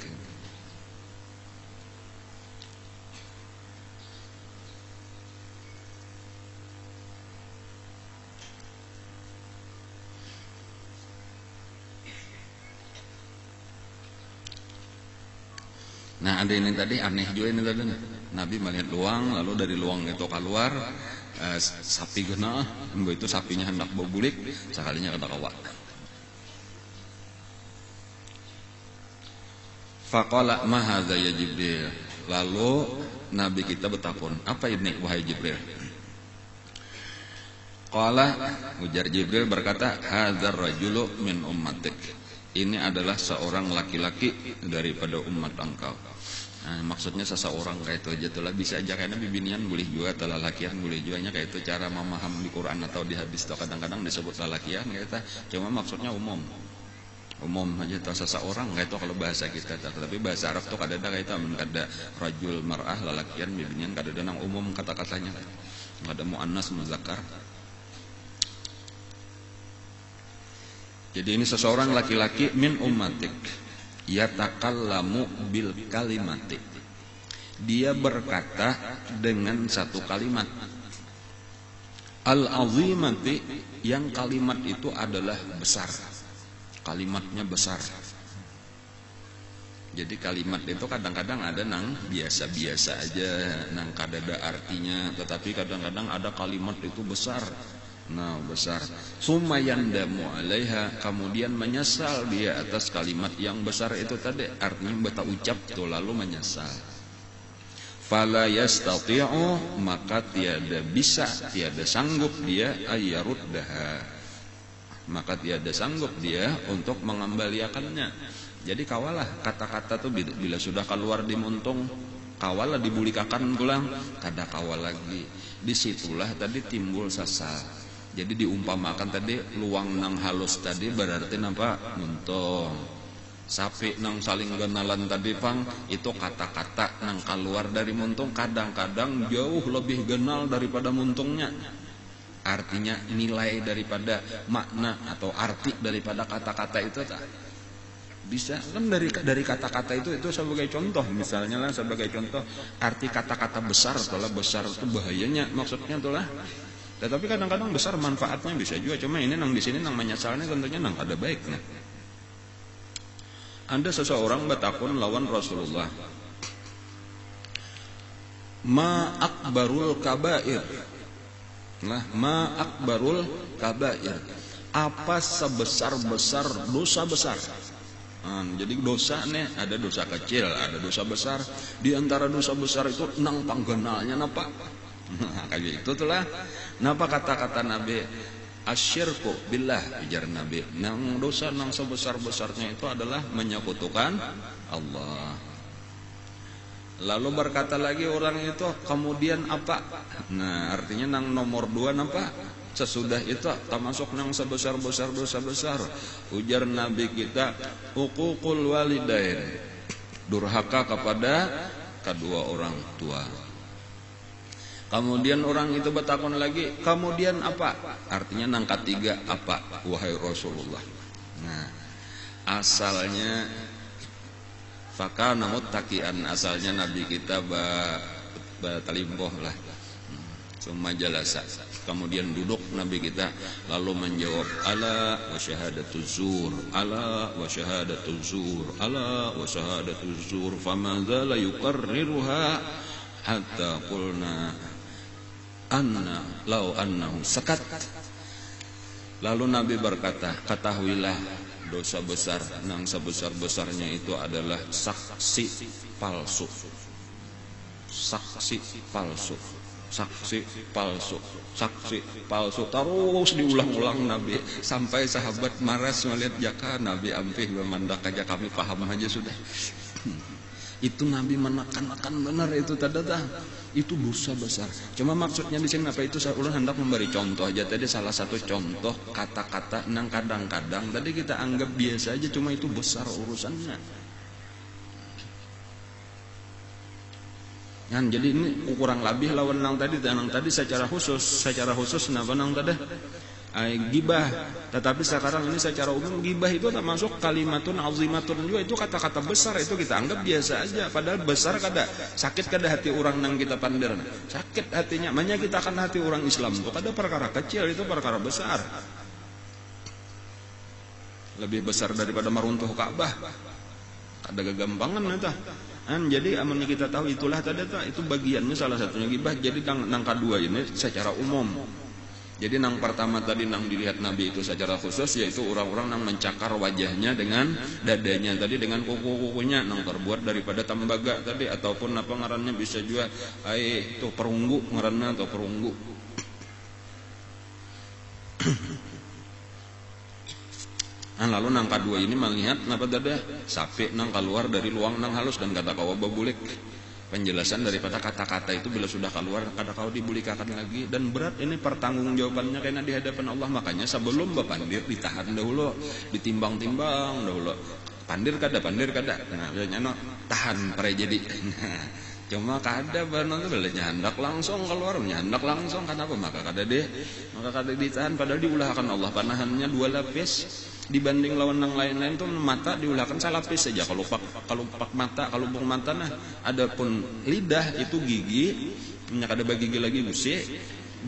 Nah ada ini tadi aneh juga ini tadi. Nabi melihat luang, lalu dari luang itu keluar sapi genah, itu sapinya hendak berbulik, sekalinya kata kawat. Faqala ma hadza ya Jibril. Lalu Nabi kita bertakun, apa ini wahai Jibril? Qala, ujar Jibril berkata, hadzar rajulu min ummatik. Ini adalah seorang laki-laki daripada umat engkau. Nah, maksudnya seseorang kayak itu aja tuh lah, bisa aja karena bibinian boleh juga atau lalakian boleh juga kayak itu cara memaham di Quran atau di hadis tuh kadang-kadang disebut lalakian kayak itu. Cuma maksudnya umum aja tuh seseorang kayak itu kalau bahasa kita. Tapi bahasa Arab tuh kadang-kadang kayak itu kada rajul mar'ah lalakian bibinian kadang-kadang umum kata-katanya. Kada muannas muzakkar. Jadi ini seseorang laki-laki min ummatik yatakallamu bil kalimati. Dia berkata dengan satu kalimat al-azimati, yang kalimat itu adalah besar. Kalimatnya besar. Jadi kalimat itu kadang-kadang ada nang biasa-biasa aja, nang kada ada artinya, tetapi kadang-kadang ada kalimat itu besar. Nah besar. Sumayandamu alaiha, kemudian menyesal dia atas kalimat yang besar itu tadi. Artinya beta ucap tuh lalu menyesal. fala yastati'u, maka tiada bisa, tiada sanggup dia ayyaruddaha, maka tiada sanggup dia untuk mengembalikannya. Jadi kawalah kata-kata tuh bila sudah keluar di muntung, kawalah dibulikakan pulang, kada kawal lagi. Disitulah tadi timbul sasa. Jadi diumpamakan tadi luang nang halus tadi berarti napa? Muntung. Sapi nang saling kenalan tadi pang, itu kata-kata nang keluar dari muntung kadang-kadang jauh lebih genal daripada muntungnya. Artinya nilai daripada makna atau arti daripada kata-kata itu tak bisa kan dari kata-kata itu sebagai contoh, misalnya lah sebagai contoh arti kata-kata besar, setelah besar itu bahayanya maksudnya itulah. Tetapi kadang-kadang besar manfaatnya bisa juga, cuma ini nang di sini nang menyesalnya tentunya nang ada baiknya. Ada seseorang bertakun lawan Rasulullah, ma akbarul kabair. Nah, ma akbarul kabair, apa sebesar-besar dosa besar. Jadi dosa nih ada dosa kecil, ada dosa besar. Di antara dosa besar itu nang panggenalnya napa? Kayak itu tuh lah. Napa kata-kata Nabi? Asyirku billah, ujar Nabi. Nang dosa nang sebesar-besarnya itu adalah menyekutukan Allah. Lalu berkata lagi orang itu, kemudian apa? Nah, artinya nang nomor 2 napa? Sesudah itu termasuk nang sebesar-besar dosa besar. Ujar Nabi kita, uququl walidain, durhaka kepada kedua orang tua. Kemudian orang itu bertakun lagi, kemudian apa? Artinya nang ketiga apa? Wahai Rasulullah. Nah, asalnya fakana muttaqian, asalnya Nabi kita batalimpoh lah. Summa jalasa, kemudian duduk Nabi kita lalu menjawab, ala wa syahadatuz zur, ala wa syahadatuz zur, ala wa syahadatuz zur, famadza la yuqarriruha hatta qulna anna law annahu sakat. Lalu Nabi berkata, ketahuilah dosa besar nang sebesar-besarnya itu adalah saksi palsu. Saksi palsu. Saksi palsu, saksi palsu, terus diulang-ulang Nabi sampai sahabat maras melihat jaka Nabi ampih memandak aja, kami paham aja sudah. Itu Nabi menekan-nekan benar itu tadata, itu dosa besar. Cuma maksudnya di sini apa itu, saya ulang hendak memberi contoh aja tadi, salah satu contoh kata-kata nang kadang-kadang tadi kita anggap biasa aja, cuma itu besar urusannya. Kan jadi ini kurang lebih lawan nang tadi secara khusus napa nang tadi gibah, tetapi sekarang ini secara umum gibah itu termasuk kalimatun azimatun juga, itu kata-kata besar, itu kita anggap biasa aja, padahal besar kada sakit kada hati orang nang kita pandir, sakit hatinya, makanya kita akan hati orang Islam itu kada perkara kecil, itu perkara besar, lebih besar daripada meruntuh Ka'bah, kada gagampangan itu. Jadi amun kita tahu itulah tadi itu bagiannya salah satunya gibah. Jadi nang kedua ini secara umum. Jadi nang pertama tadi nang dilihat Nabi itu secara khusus, yaitu orang-orang nang mencakar wajahnya dengan dadanya tadi, dengan kuku-kukunya nang terbuat daripada tembaga tadi, ataupun apa ngarannya bisa juga itu perunggu ngarannya, atau perunggu. Lalu nang kedua ini melihat napa dada sapi nang keluar dari luang nang halus dan kata kau babulik. Penjelasan daripada kata-kata itu bila sudah keluar kada kau dibulikakan lagi, dan berat ini pertanggungjawabannya karena di hadapan Allah. Makanya sebelum bapandir ditahan dahulu, ditimbang-timbang dahulu. Pandir kada. Nah, biasanya tahan pare jadi. Cuma kada benar tu nyandak langsung keluar, nyandak langsung, kenapa? Maka kada ditahan, padahal diulahkan Allah panahannya 2 lapis. Dibanding lawan yang lain-lain tuh mata diulahkan salapis saja. Kalau pak mata, kalau bung mata nah, adapun lidah itu gigi, minyak ada bagi gigi lagi gusi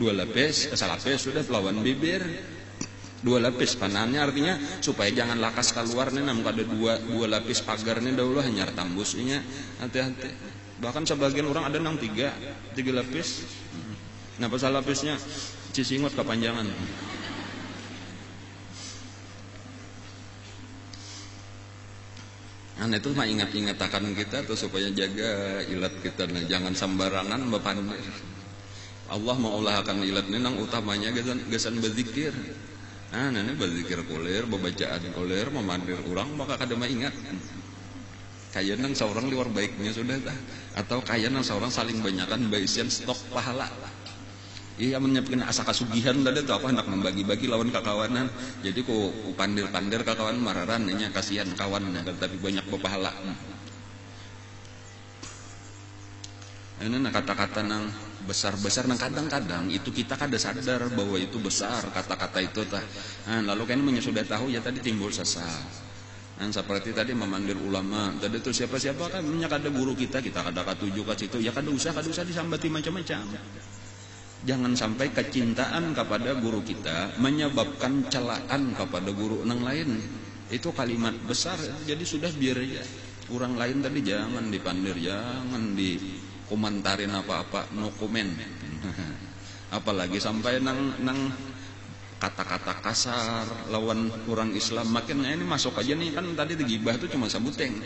2 lapis, salapis sudah, lawan bibir 2 lapis panahannya, artinya supaya jangan lakas keluar nih, namun ada 2 lapis pagarnya dahulu hanya tambusnya, hati-hati. Bahkan sebagian orang ada nang 3 lapis. Nah pasal lapisnya cisingot kepanjangan. itu mah ingat-ingatakan kita tuh supaya jaga ilat kita, nah, jangan sembarangan bepandir. Allah mau ulahkan ilat ini nang utamanya gesan berzikir. Ini berzikir kulir, bebacaan kulir, memandir orang maka kada ingat. Kayak nang seorang luar baiknya sudah tah, atau kayak nang seorang saling banyakan baisian stok pahala. Iya menyiapkan asa kasugihan tadi tuh apa hendak membagi-bagi lawan kakawanan. Jadi ku pandir-pandir kakawan mararan nya kasihan kawan tapi banyak berpahala. Ini kata-kata nang besar-besar nang kadang-kadang itu kita kada sadar bahwa itu besar kata-kata itu tah. Lalu kan sudah tahu ya tadi timbul sesal. Seperti tadi memandir ulama tadi tuh siapa-siapa kan ada guru kita kada katuju ke situ ya kada usah disambati macam-macam. Jangan sampai kecintaan kepada guru kita menyebabkan celaan kepada guru yang lain. Itu kalimat besar. Jadi sudah biar aja. Orang lain tadi jangan dipandir, jangan dikomentarin apa-apa, no comment. Apalagi sampai nang kata-kata kasar lawan orang Islam. Makanya ini masuk aja nih, kan tadi gibah itu cuma sabuteng.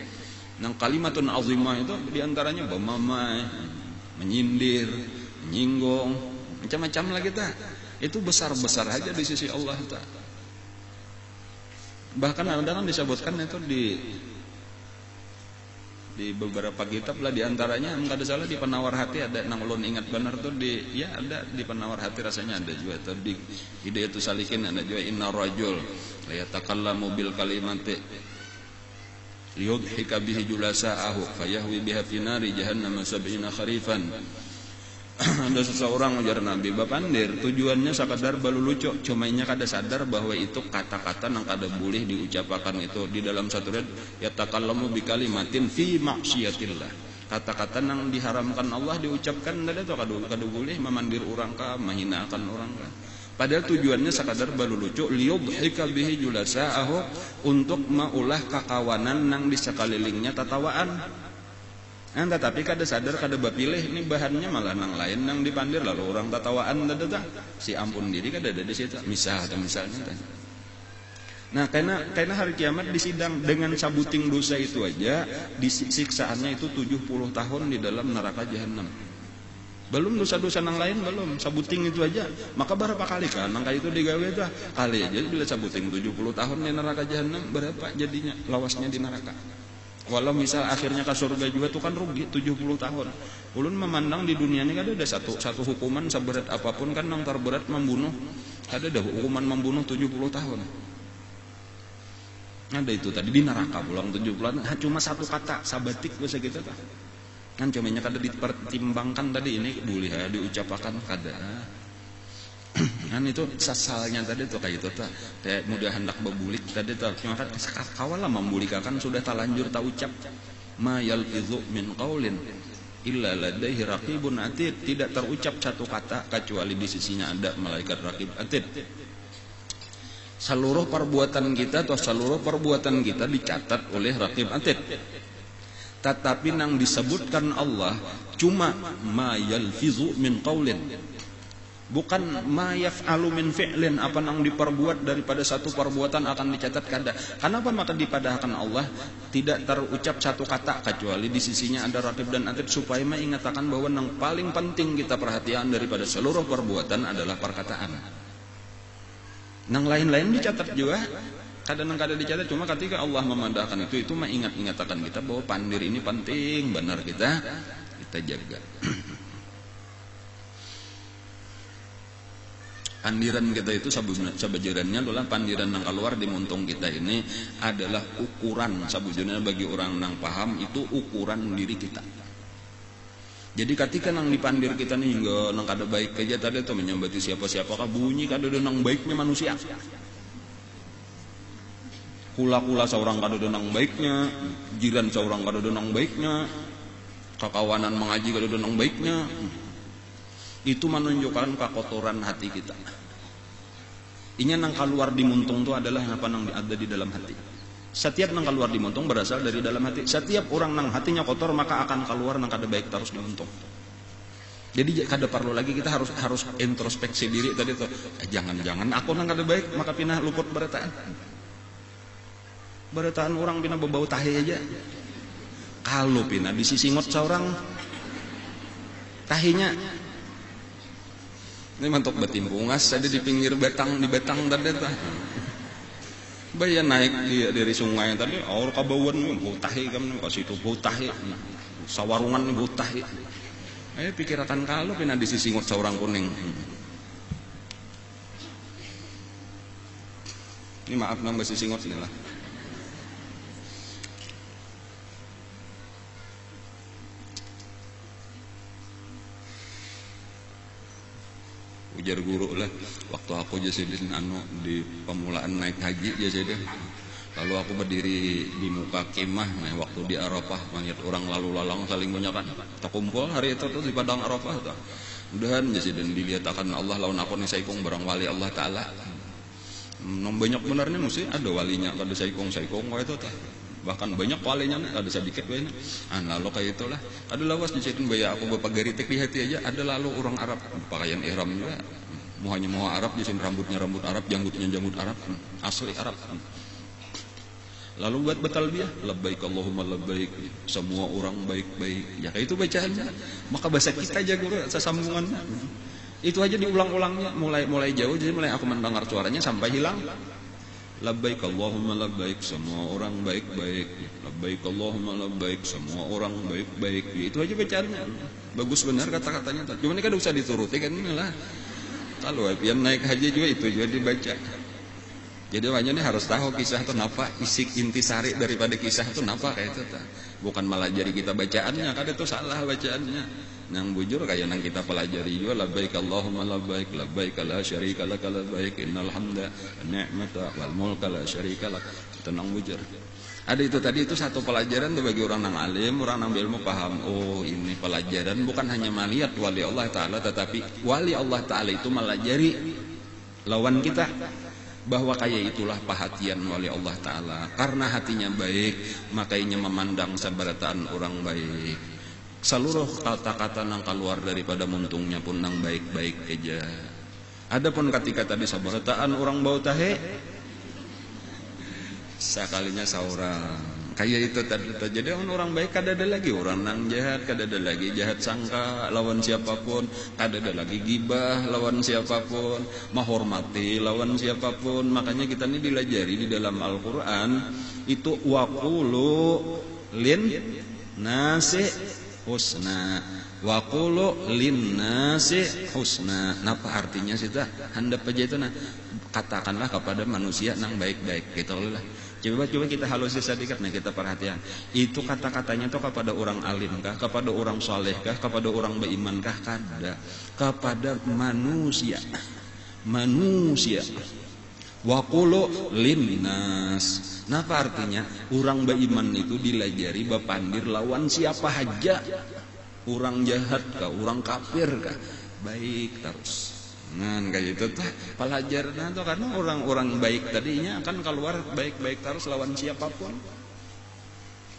Nang kalimatun azimah itu diantaranya bamamai, menyindir, menyinggung, macam-macam lagi tak. Itu besar-besar aja di sisi Allah tak. Bahkan ada kan disebutkan itu di beberapa kitab lah, diantaranya nggak ada salah di penawar hati ada nang ulun ingat benar tuh ada di penawar hati rasanya ada juga tuh di Hidayatus Salikin ada juga inna rajul la yatakallamu bil kalimati liyudhika bihi julasa'ahu fayahwi biha fi nari jahannam 70 kharifan. Ada seseorang ujar Nabi bapandir tujuannya sakadar balu lucu, cuma inya kada sadar bahwa itu kata-kata nang kada boleh diucapkan itu di dalam satu ayat yatakallamu bikalimatin fi maksiatillah. Kata-kata nang diharamkan Allah diucapkan ada tuh kada boleh memandir orang ka, menghinakan orang ka. Padahal tujuannya sakadar balu lucu liyudhika bihi julasa'ahu, untuk maulah kakawanan nang di sekelilingnya tatawaan. Tetapi kada sadar kada bapilih ini bahannya malah nang lain nang dipandir lalu orang tatawaan dada si ampun diri kada ada di situ misalnya. Nah karena hari kiamat disidang dengan sabuting dosa itu aja disiksaannya itu 70 tahun di dalam neraka jahanam. Belum dosa-dosa nang lain belum, sabuting itu aja. Maka berapa kali kan nang itu digawe itu kali aja bila sabuting 70 tahun di neraka jahanam berapa jadinya lawasnya di neraka. Walau misal akhirnya ke surga juga tuh kan rugi 70 tahun. Ulun memandang di dunia ini ada satu hukuman seberat apapun kan yang terberat membunuh. Ada hukuman membunuh 70 tahun. Ada itu tadi di neraka pulang 70 tahun. Cuma satu kata sabatik bahasa kita tuh. Kan cumanya kada dipertimbangkan tadi ini boleh ya diucapkan kada. Kan itu sasalnya tadi tuh kayak itu tuh kayak mudah hendak bebulik tadi tuh cuma kan kawal lah membulikakan sudah talanjur tak ucap ma yalfizu min qaulin illa ladaihi raqibun atid, tidak terucap satu kata kecuali di sisinya ada malaikat raqib atid. Seluruh perbuatan kita atau seluruh perbuatan kita dicatat oleh raqib atid. Tetapi nang disebutkan Allah cuma ma yalfizu min qaulin, bukan ma yaf'alu min fi'lin, apa nang diperbuat daripada satu perbuatan akan dicatat kada. Kenapa maka dipadahkan Allah tidak terucap satu kata kecuali di sisinya ada raqib dan atid, supaya mengatakan bahwa yang paling penting kita perhatian daripada seluruh perbuatan adalah perkataan. Nang lain-lain dicatat juga, kadang kada dicatat, cuma ketika Allah memandahkan itu mengingat-ingatkan kita bahwa pandir ini penting benar kita jaga. Pandiran kita itu sabujurannya adalah pandiran yang keluar di muntung kita ini adalah ukuran sabujurannya bagi orang yang paham itu ukuran diri kita. Jadi ketika nang dipandir kita nih hingga nang kada baik aja tadi tuh menyambati siapa-siapa bunyi kada nang baiknya manusia. Kula-kula seorang kada nang baiknya, jiran seorang kada nang baiknya, kakawanan mengaji kada nang baiknya. Itu menunjukkan kekotoran hati kita. Inya nang keluar di muntung itu adalah apa nang ada di dalam hati. Setiap nang keluar di muntung berasal dari dalam hati. Setiap orang nang hatinya kotor maka akan keluar nang kada baik terus di muntung. Jadi kada perlu lagi kita harus introspeksi diri tadi tuh. Jangan-jangan aku nang kada baik maka pindah luput berataan. Barataan orang pina bau tahe aja. Kalau pina disisingot seorang tahinya. Ini mantok batim bungas ada di pinggir betang di betang tadi tah. Baya naik dari sungai tadi, orang kabauan bau tahe kan kasih itu bau tahe. Sawarungan bau tahe. Ayo pikirkan kalau pina disisingot seorang kuning. Ini maaf nang disisingot ini lah. Ujar guru lah, waktu aku jasidin di pemulaan naik haji jasidin, lalu aku berdiri di muka kemah, waktu di Arafah, melihat orang lalu lalang saling menyakan, kita kumpul hari itu tuh di padang Arafah tuh, udahan jasidin dilihat akan Allah lawan aku nih saikung barang wali Allah Taala, banyak benarnya mesti ada walinya, ada saikung itu tuh. Bahkan banyak walinya ada sedikit banyak. Lalu kayak itulah ada lawas dicekin baya aku bapak garitek di hati aja ada lalu orang Arab pakaian ihram juga muhanya mau Arab jasin rambutnya rambut Arab janggutnya janggut Arab asli Arab. Lalu buat betalbiyah labbaik Allahumma labbaik semua orang baik-baik ya kayak itu bacaannya maka bahasa kita aja guru sesambungannya itu aja diulang-ulangnya mulai jauh jadi mulai aku mendengar suaranya sampai hilang. Labbaik Allahumma labbaik semua orang baik-baik. Labbaik Allahumma labbaik semua orang baik-baik. Itu aja bacaannya. Bagus benar kata-katanya. Cuma ini kan usah dituruti kan inilah. Kalau yang naik haji juga itu juga dibaca. Jadi makanya ini harus tahu kisah itu napa isik intisari daripada kisah itu napa kayak itu. Bukan malah jadi kita bacaannya, kan itu salah bacaannya. Nang bujur kayak nang kita pelajari juga labbaik Allahumma labbaik labbaik la syarika lak labbaik innal hamda wan ni'mata wal mulka la syarika lak. Itu nang bujur. Ada itu tadi itu satu pelajaran tuh bagi orang nang alim, orang nang ilmu paham. Oh, ini pelajaran bukan hanya melihat wali Allah Taala tetapi wali Allah Taala itu melajari lawan kita. Bahwa kayak itulah perhatian wali Allah Ta'ala karena hatinya baik makanya memandang sabarataan orang baik seluruh kata-kata nang keluar daripada muntungnya pun nang baik-baik aja. Adapun ketika tadi sabarataan orang bau tahe sekalinya seorang kayak itu tadi jadi orang baik kada ada lagi orang nang jahat kada ada lagi jahat sangka lawan siapapun kada ada lagi gibah lawan siapapun menghormati lawan siapapun. Makanya kita ini dilajari di dalam Al-Quran itu waqulu lin nasi husna waqulu lin nasi husna. Napa artinya sih tah handap aja itu nah katakanlah kepada manusia nang baik-baik gitu lah. Coba kita halus sedikit nih kita perhatian. Itu kata-katanya tuh kepada orang alim kah, kepada orang soleh kah, kepada orang beriman kah, kada. Kepada manusia. Manusia. Waqulu linnas. Napa artinya? Orang beriman itu dilajari bapandir lawan siapa aja. Orang jahat kah, orang kafir kah, baik terus. Nah kayak itu tuh pelajaran tuh karena orang-orang baik tadinya akan keluar baik-baik terus lawan siapapun.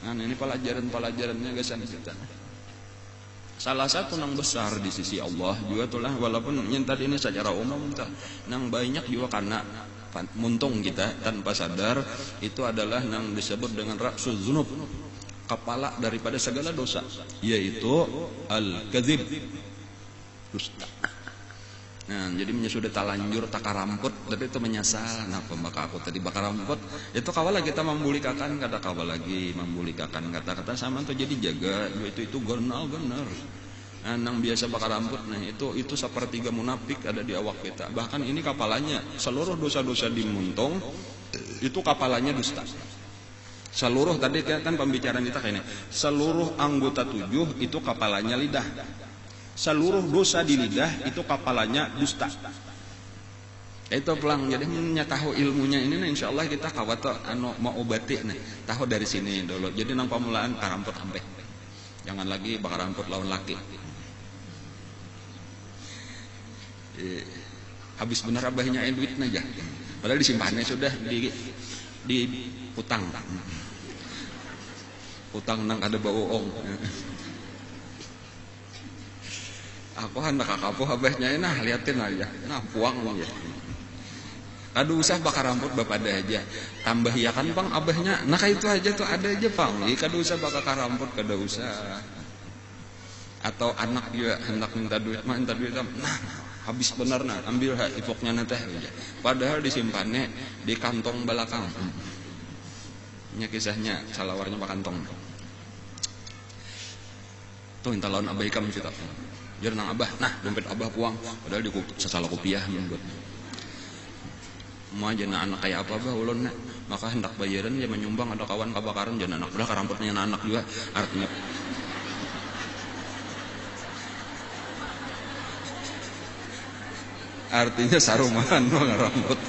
Nah ini pelajarannya guys kita. Salah satu nang besar di sisi Allah juga tuh lah walaupun yang tadi ini secara umum tuh nang banyak juga karena muntung kita tanpa sadar itu adalah nang disebut dengan ra'sul dzunub kepala daripada segala dosa yaitu al-kadzib dusta. Nah, jadi sudah talanjur takaramput, tapi itu menyasar. Nah, maka aku tadi bakaramput, itu kawala kita membulikakan kata kawala lagi, membulikakan kata-kata sama tuh jadi jaga itu gonal bener. Nah, nang biasa bakaramput, nah itu sepertiga munafik ada di awak kita. Bahkan ini kapalanya seluruh dosa-dosa dimuntung, itu kapalanya dusta. Seluruh tadi kan pembicaraan kita kayak ini, seluruh anggota 7 itu kapalanya lidah. Seluruh dosa di lidah itu kapalannya dusta. Itu pelang. Jadi tahu ilmunya ini nah insya Allah kita kawat mau obati nih. Tahu dari sini dulu. Jadi nang pamulaan karamput sampai. Jangan lagi bakar ramput lawan laki. Habis benar abahnya duit aja. Padahal disimpannya sudah di utang. Utang nang ada bau ong. Aku hendak kapuh abahnya nah liatin aja. Nah puang ya. Kado usah bakar rambut bapak ada aja. Tambah ya kan bang abahnya. Nah kayak itu aja tuh ada aja bang. Kado usah bakar rambut kado usah. Atau anak juga hendak minta duit nah habis benar nah ambil ipoknya nanti padahal disimpannya di kantong belakang. Ini kisahnya salawarnya pak kantong tuh minta lawan abah ikam cerita jadi nang abah nah dompet abah puang padahal di salah kopiah buat mau aja anak kayak apa bah ulun nak maka hendak bayaran ya menyumbang ada kawan kebakaran jangan anak belah karamputnya anak juga artinya saruman rambut.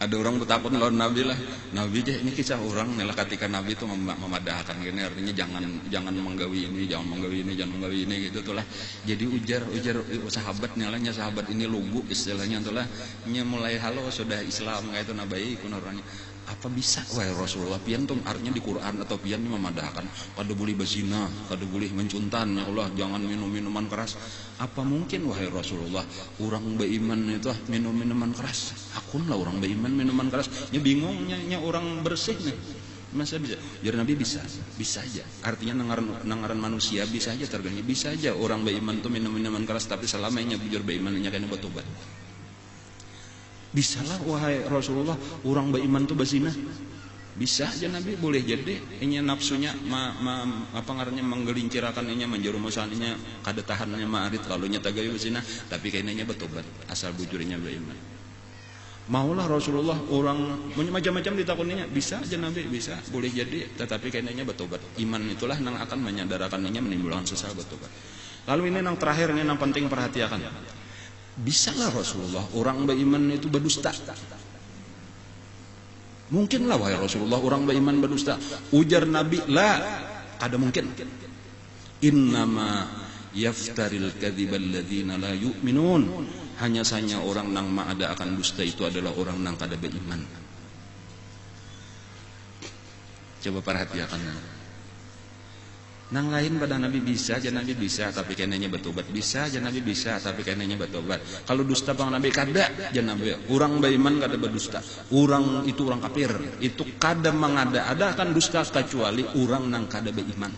Ada orang bertakut lawan Nabi lah. Nabi aja ini kisah orang nih ketika Nabi itu memadahkan gini artinya jangan menggawi ini, jangan menggawi ini gitu tuh lah. Jadi ujar sahabat nyalanya sahabat ini lugu istilahnya tuh lah. Mulai halo sudah Islam kayak itu nabai kun orangnya. Apa bisa wahai Rasulullah pian tuh artinya di Quran atau pian ini memadahkan kada boleh berzina, kada boleh mencuntan ya Allah, jangan minum minuman keras. Apa mungkin wahai Rasulullah orang beriman itu minum minuman keras? Akun lah orang beriman minuman keras. Nya bingungnya orang bersih nih. Masa bisa? Jadi Nabi bisa aja. Artinya nangaran manusia bisa aja terganggu. Bisa aja orang beriman tuh minum minuman keras tapi selamanya bujur berimannya kena bertobat. Bisalah wahai Rasulullah orang beriman tuh berzina. Bisa aja Nabi boleh jadi ini nafsunya apa ngarannya menggelincirakan ini menjerumusannya kada tahannya ma'arid lalu nyata gawe berzina tapi kayaknya bertobat asal bujurnya beriman. Maulah Rasulullah orang macam-macam ditakuninya bisa aja Nabi bisa boleh jadi tetapi kayaknya bertobat. Iman itulah yang akan menyadarkannya menimbulkan sesal bertobat. Lalu ini yang terakhir ini yang penting perhatikan. Bisalah Rasulullah orang beriman itu berdusta. Mungkinlah wahai Rasulullah orang beriman berdusta. Ujar Nabi la ada mungkin. Innama yaftaril kadzibal ladzina la yu'minun. Hanya saja orang nang ada akan dusta itu adalah orang nang kada beriman. Coba perhatikan. Nang lain pada Nabi bisa aja Nabi bisa tapi kenanya bertobat bisa aja Nabi bisa tapi kenanya bertobat. Kalau dusta bang Nabi kada aja Nabi orang beriman kada berdusta. Orang itu orang kafir itu kada mengada-ada akan dusta kecuali orang nang kada beriman.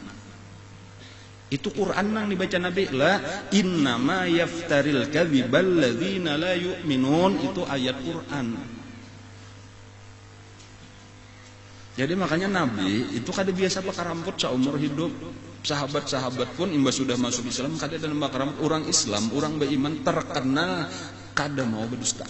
Itu Quran nang dibaca Nabi la innama yaftaril kadzibal ladzina la yu'minun itu ayat Quran. Jadi makanya Nabi itu kada biasa bakar rambut seumur hidup. Sahabat-sahabat pun imbas sudah masuk Islam kada dalam bakar rambut. Orang Islam, orang beriman terkenal kada mau berdusta.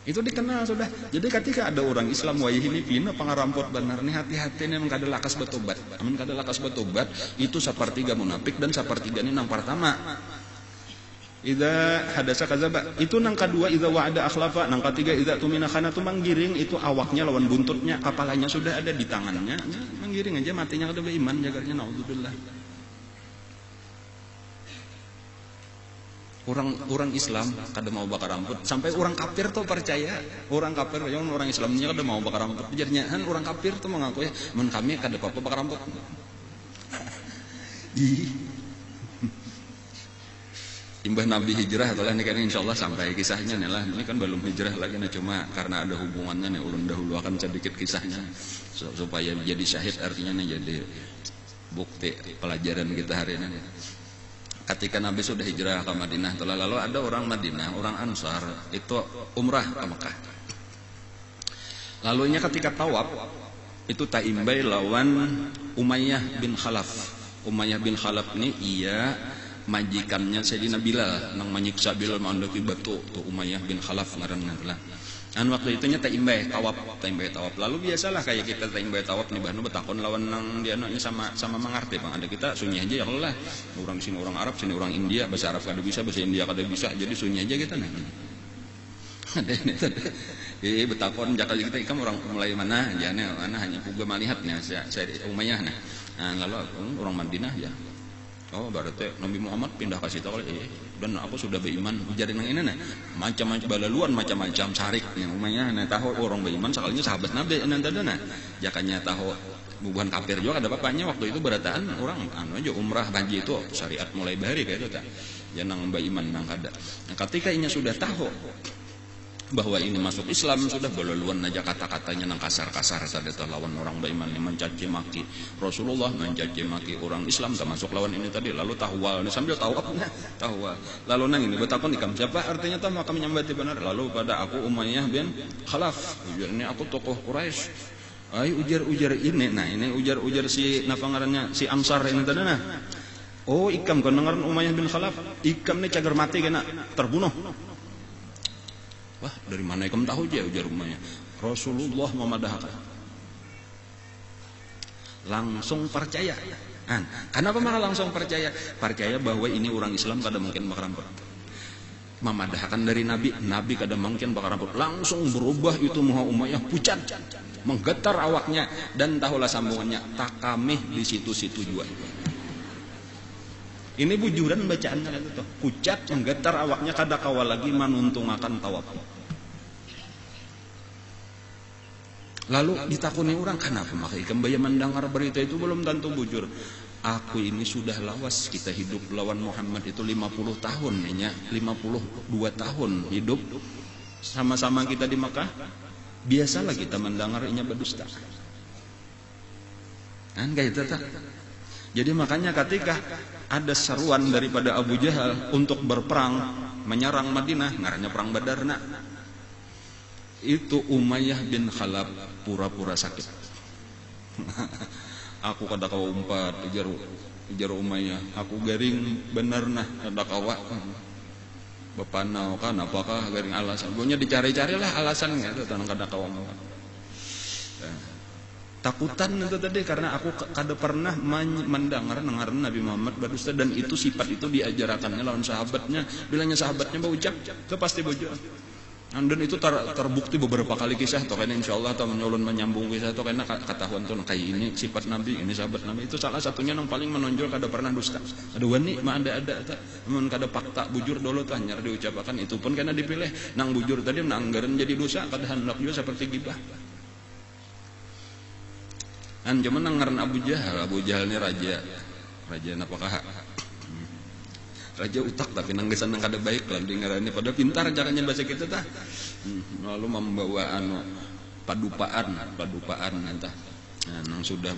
Itu dikenal sudah. Jadi ketika ada orang Islam wah ini pina bakar rambut benar nih hati-hati nih kada lakas bertobat. Amin kada lakas bertobat itu sepertiga munafik dan sepertiga ini nang pertama. Idza hadasa kadzaba itu nang kedua idza wa'ada akhlafa nang ketiga idza tumina khana tu manggiring itu awaknya lawan buntutnya kepalanya sudah ada di tangannya manggiring aja matinya kada beriman jagarnya naudzubillah. Orang Islam kada mau bakar rambut sampai orang kafir tuh percaya orang kafir yang orang Islamnya kada mau bakar rambut jadinya orang kafir tuh mengaku ya mun kami kada apa-apa bakar rambut. Imbah Nabi hijrah itulah ini kan insyaallah sampai kisahnya nih lah ini kan belum hijrah lagi nih cuma karena ada hubungannya nih ulun dahulu akan sedikit kisahnya supaya jadi syahid artinya nih jadi bukti pelajaran kita hari ini. Ketika Nabi sudah hijrah ke Madinah lalu ada orang Madinah orang Ansar itu umrah ke Mekah. Lalunya ketika tawaf itu taimbai lawan Umayyah bin Khalaf. Umayyah bin Khalaf ini ia majikannya Sayyidina Bilal nang menyiksa Bilal mandaki batu tuh Umayyah bin Khalaf ngaranna lah. An waktu itu nya taimbai tawaf. Lalu biasalah kayak kita taimbai tawaf nih bahnu betakon lawan nang dia sama mengerti Bang. Ada kita sunyi aja ya Allah. Orang sini orang Arab, sini orang India, bahasa Arab kada bisa, bahasa India kada bisa. Jadi sunyi aja kita nah. Betakon jakal kita ikam orang mulai mana jane mana hanya puga malihatnya saya Umayyah nah. Lalu orang Madinah ya. Oh berarti Nabi Muhammad pindah ke situ dan aku sudah beriman jadi nang ini nah macam-macam balaluan macam-macam sarik yang umumnya nah tahu orang beriman sekalinya sahabat Nabi nanti ada nah jakanya tahu bukan kafir juga ada bapaknya waktu itu berataan orang aja umrah haji itu syariat mulai bahari kayak itu tak jangan iman nang kada. Nah, ketika inya sudah tahu bahwa ini masuk Islam sudah beluluan aja kata-katanya nang kasar-kasar saja lawan orang beriman yang mencaci maki Rasulullah, mencaci maki orang Islam termasuk lawan ini tadi lalu tahwal ini sambil tawaf tahwal lalu nang ini betakon ikam siapa artinya tahu maka menyambati benar lalu pada aku Umayyah bin Khalaf ujarnya aku tokoh Quraisy ay ujar ini nah ini ujar si napangarannya si Ansar ini tadi nah oh ikam kan dengaran Umayyah bin Khalaf ikam nih cagar mati kena terbunuh. Wah, dari mana ikam tahu aja ujar rumahnya? Rasulullah memadahkan. Langsung percaya. Kenapa malah langsung percaya? Percaya bahwa ini orang Islam kada mungkin bakal ramput. Memadahkan dari Nabi, Nabi kada mungkin bakal ramput. Langsung berubah itu Umayyah pucat, menggetar awaknya dan tahulah sambungannya. Takamih di situ-situ juga. Ini bujuran bacaannya itu tuh. Pucat menggetar awaknya kada kawal lagi manuntungakan tawaf. Lalu ditakuni orang kenapa maka ikam baya mendengar berita itu belum tentu bujur. Aku ini sudah lawas kita hidup lawan Muhammad itu 50 tahun nya 52 tahun hidup sama-sama kita di Makkah. Biasalah kita mendengar inya berdusta. Kan kayak itu tak. Jadi makanya ketika ada seruan daripada Abu Jahal untuk berperang menyerang Madinah, ngarannya perang Badar nak. Itu Umayyah bin Khalaf pura-pura sakit. Aku kada kawa umpat ujar Umayyah, aku garing bener nah kada kawa. Bepanau kan apakah garing alasan? Pokoknya dicari-carilah alasannya itu tanang kada kawa. Takutan itu tadi karena aku kada pernah mendengar Nabi Muhammad berdusta dan itu sifat itu diajarkannya lawan sahabatnya bilangnya sahabatnya berucap itu pasti bujur dan itu terbukti beberapa kali kisah atau kayaknya insyaallah atau menyambung kisah atau kayaknya ketahuan tuh kayak ini sifat Nabi ini sahabat Nabi itu salah satunya yang paling menonjol kada pernah dusta ada wani mah ada namun kada fakta bujur dulu tuh hanya diucapkan itu pun karena dipilih nang bujur tadi nang anggaran jadi dosa kada hendak juga seperti gibah. An cuman ngaran Abu Jahal ini raja napakah raja utak tapi nanggesan nang kada baik lah di ngarannya pada pintar caranya bahasa kita tah lalu membawa padupaan entah nang sudah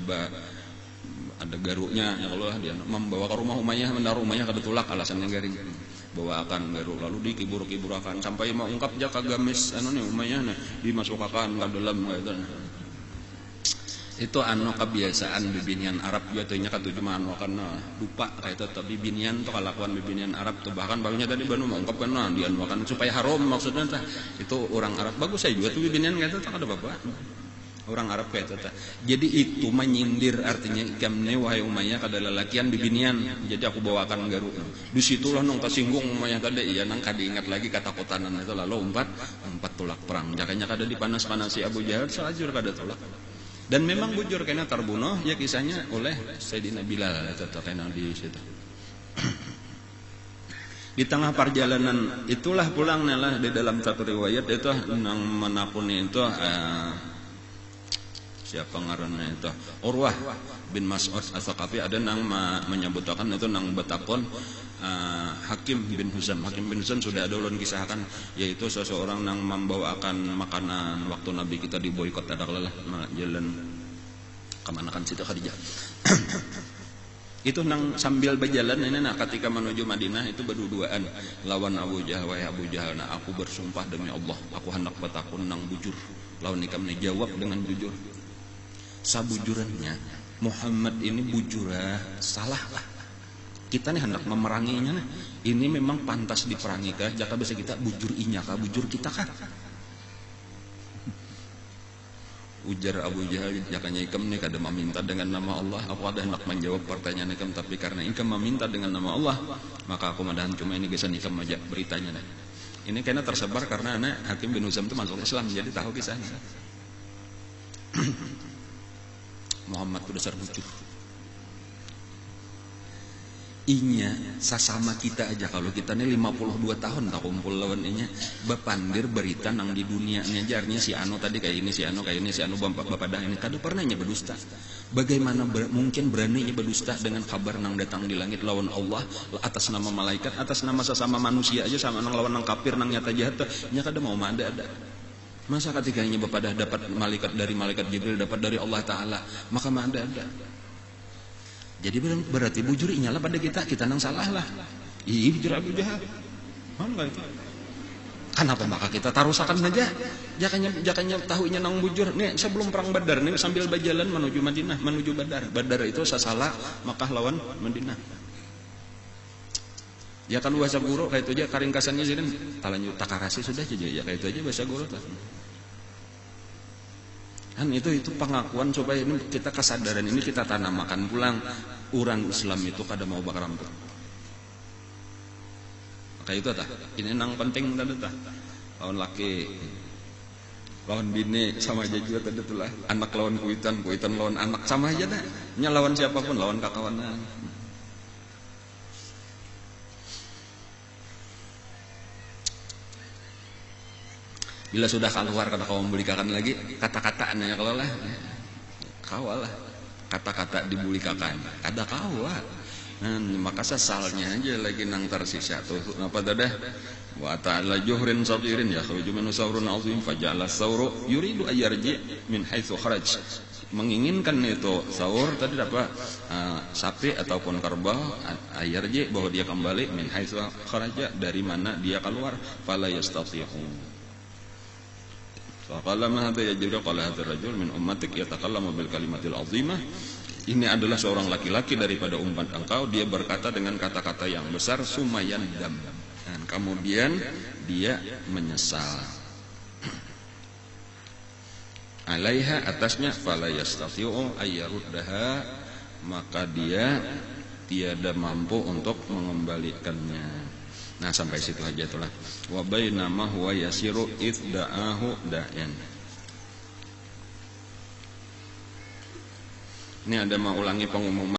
ada garuknya ya Allah dia membawa ke rumah Umayyah menaruh Umayyah kada tulak alasannya garing bawa akan garuk lalu dikibur-kibur akan sampai mau ungkap ja kagamis nih Umayyah dimasukkan ke dalam gitu. Itu kebiasaan bibinian Arab jatuhnya cuma karena lupa kayak itu tapi bibinian tuh kelakuan bibinian Arab tuh bahkan barunya tadi baru mengungkapkan dianuakan supaya haram maksudnya itu orang Arab bagus saya juga tuh bibinian kayak itu tak ada apa-apa orang Arab kayak itu jadi itu menyindir artinya ikamne wahai Umayyah kada lelakian bibinian jadi aku bawakan garuk di situlah nong tersinggung Umayyah tadi iya nang kada ingat lagi kata-kotanan itu lalu empat tulak perang jakanya kada dipanas-panasi Abu Jahal selajur kada tulak. Dan memang bujur karena terbunuh ya kisahnya oleh Sayyidina Bilal atau kena di situ. Di tengah perjalanan itulah pulangnya lah di dalam satu riwayat itu nang menakuni itu siapa ngarannya itu Urwah bin Mas'ud As-Saqafi ada nang menyebutkan itu nang betakon Hakim bin Hizam sudah ada ulun kisahkan yaitu seseorang yang membawakan makanan waktu Nabi kita diboikot ada lelah jalan kemanakan situ Khadijah itu nang sambil berjalan ini nah ketika menuju Madinah itu berduaan lawan Abu Jahal wahai Abu Jahal nah aku bersumpah demi Allah aku hendak betakun nang bujur lawan ikam jawab dengan jujur sabujurannya Muhammad ini bujurah salah lah kita nih hendak memeranginya nih. Ini memang pantas diperangi kah? Jaka bisa kita bujur inya kah? Bujur kita kah? Ujar Abu Jahal jakanya ikam nih kada meminta dengan nama Allah. Aku ada hendak menjawab pertanyaan ikam tapi karena ikam meminta dengan nama Allah maka aku madahan cuma ini gesan ikam aja beritanya nih. Ini kayaknya tersebar karena anak Hakim bin Hizam itu masuk Islam jadi tahu kisahnya. Muhammad itu dasar bujur. inya sasama kita aja kalau kita nih 52 tahun tak kumpul lawan inya bepandir berita nang di dunia nya jarnya si anu tadi kayak ini si anu kayak ini si anu bapak dah ini kada pernah nya berdusta. Bagaimana mungkin beraninya berdusta dengan kabar nang datang di langit lawan Allah atas nama malaikat, atas nama sesama manusia aja sama nang lawan nang kafir nang nyata jahat nya kada mau ada. Masa ketika nya bapak dah dapat malaikat dari malaikat Jibril, dapat dari Allah Taala, maka ada. Jadi berarti bujur inyala pada kita nang salah lah. Ih bujur Abu Jahal. Mana itu? Kenapa maka kita tarusakan saja? Jakanya tahunya nang bujur. Nih sebelum perang Badar nih sambil berjalan menuju Madinah, menuju Badar. Badar itu sasalah Makkah lawan Madinah. Ya kalau bahasa guru kayak itu aja karingkasannya sih kan talanjut takarasi sudah aja ya kayak itu aja bahasa guru lah. Kan itu pengakuan supaya ini kita kesadaran ini kita tanamkan pulang orang Islam itu kada mau bakar ramput. Maka itu tah ini nang penting tadi tah lawan laki lawan bini sama aja juga tadi tuh lah anak lawan kuitan lawan anak sama aja dah nya lawan siapapun lawan kakawanan. Bila sudah keluar kata kau membulikakan lagi kata-kataannya kalau lah kawal lah kata-kata dibulikakan ada kawal maka sesalnya aja lagi nang tersisa tuh apa dadah wa ta'ala juhrin sadirin ya kharuju min saurun azim faja'ala sauru yuridu ayarji min haitsu kharaj menginginkan itu saur tadi apa sapi ataupun kerbau ayarji bahwa dia kembali min haitsu kharaja dari mana dia keluar fala yastati'u. Faqala ma hadha yajri qala hadha rajul min ummatik yatakallamu bil kalimatil azimah. Ini adalah seorang laki-laki daripada umat engkau, dia berkata dengan kata-kata yang besar sumayan dam. Dan kemudian dia menyesal. Alaiha atasnya fala yastati'u ayyaruddaha, maka dia tiada mampu untuk mengembalikannya. Nah sampai situ aja itulah. Wa bainama huwa yasiru idda'ahu da'yan. Ini ada mau ulangi pengumuman.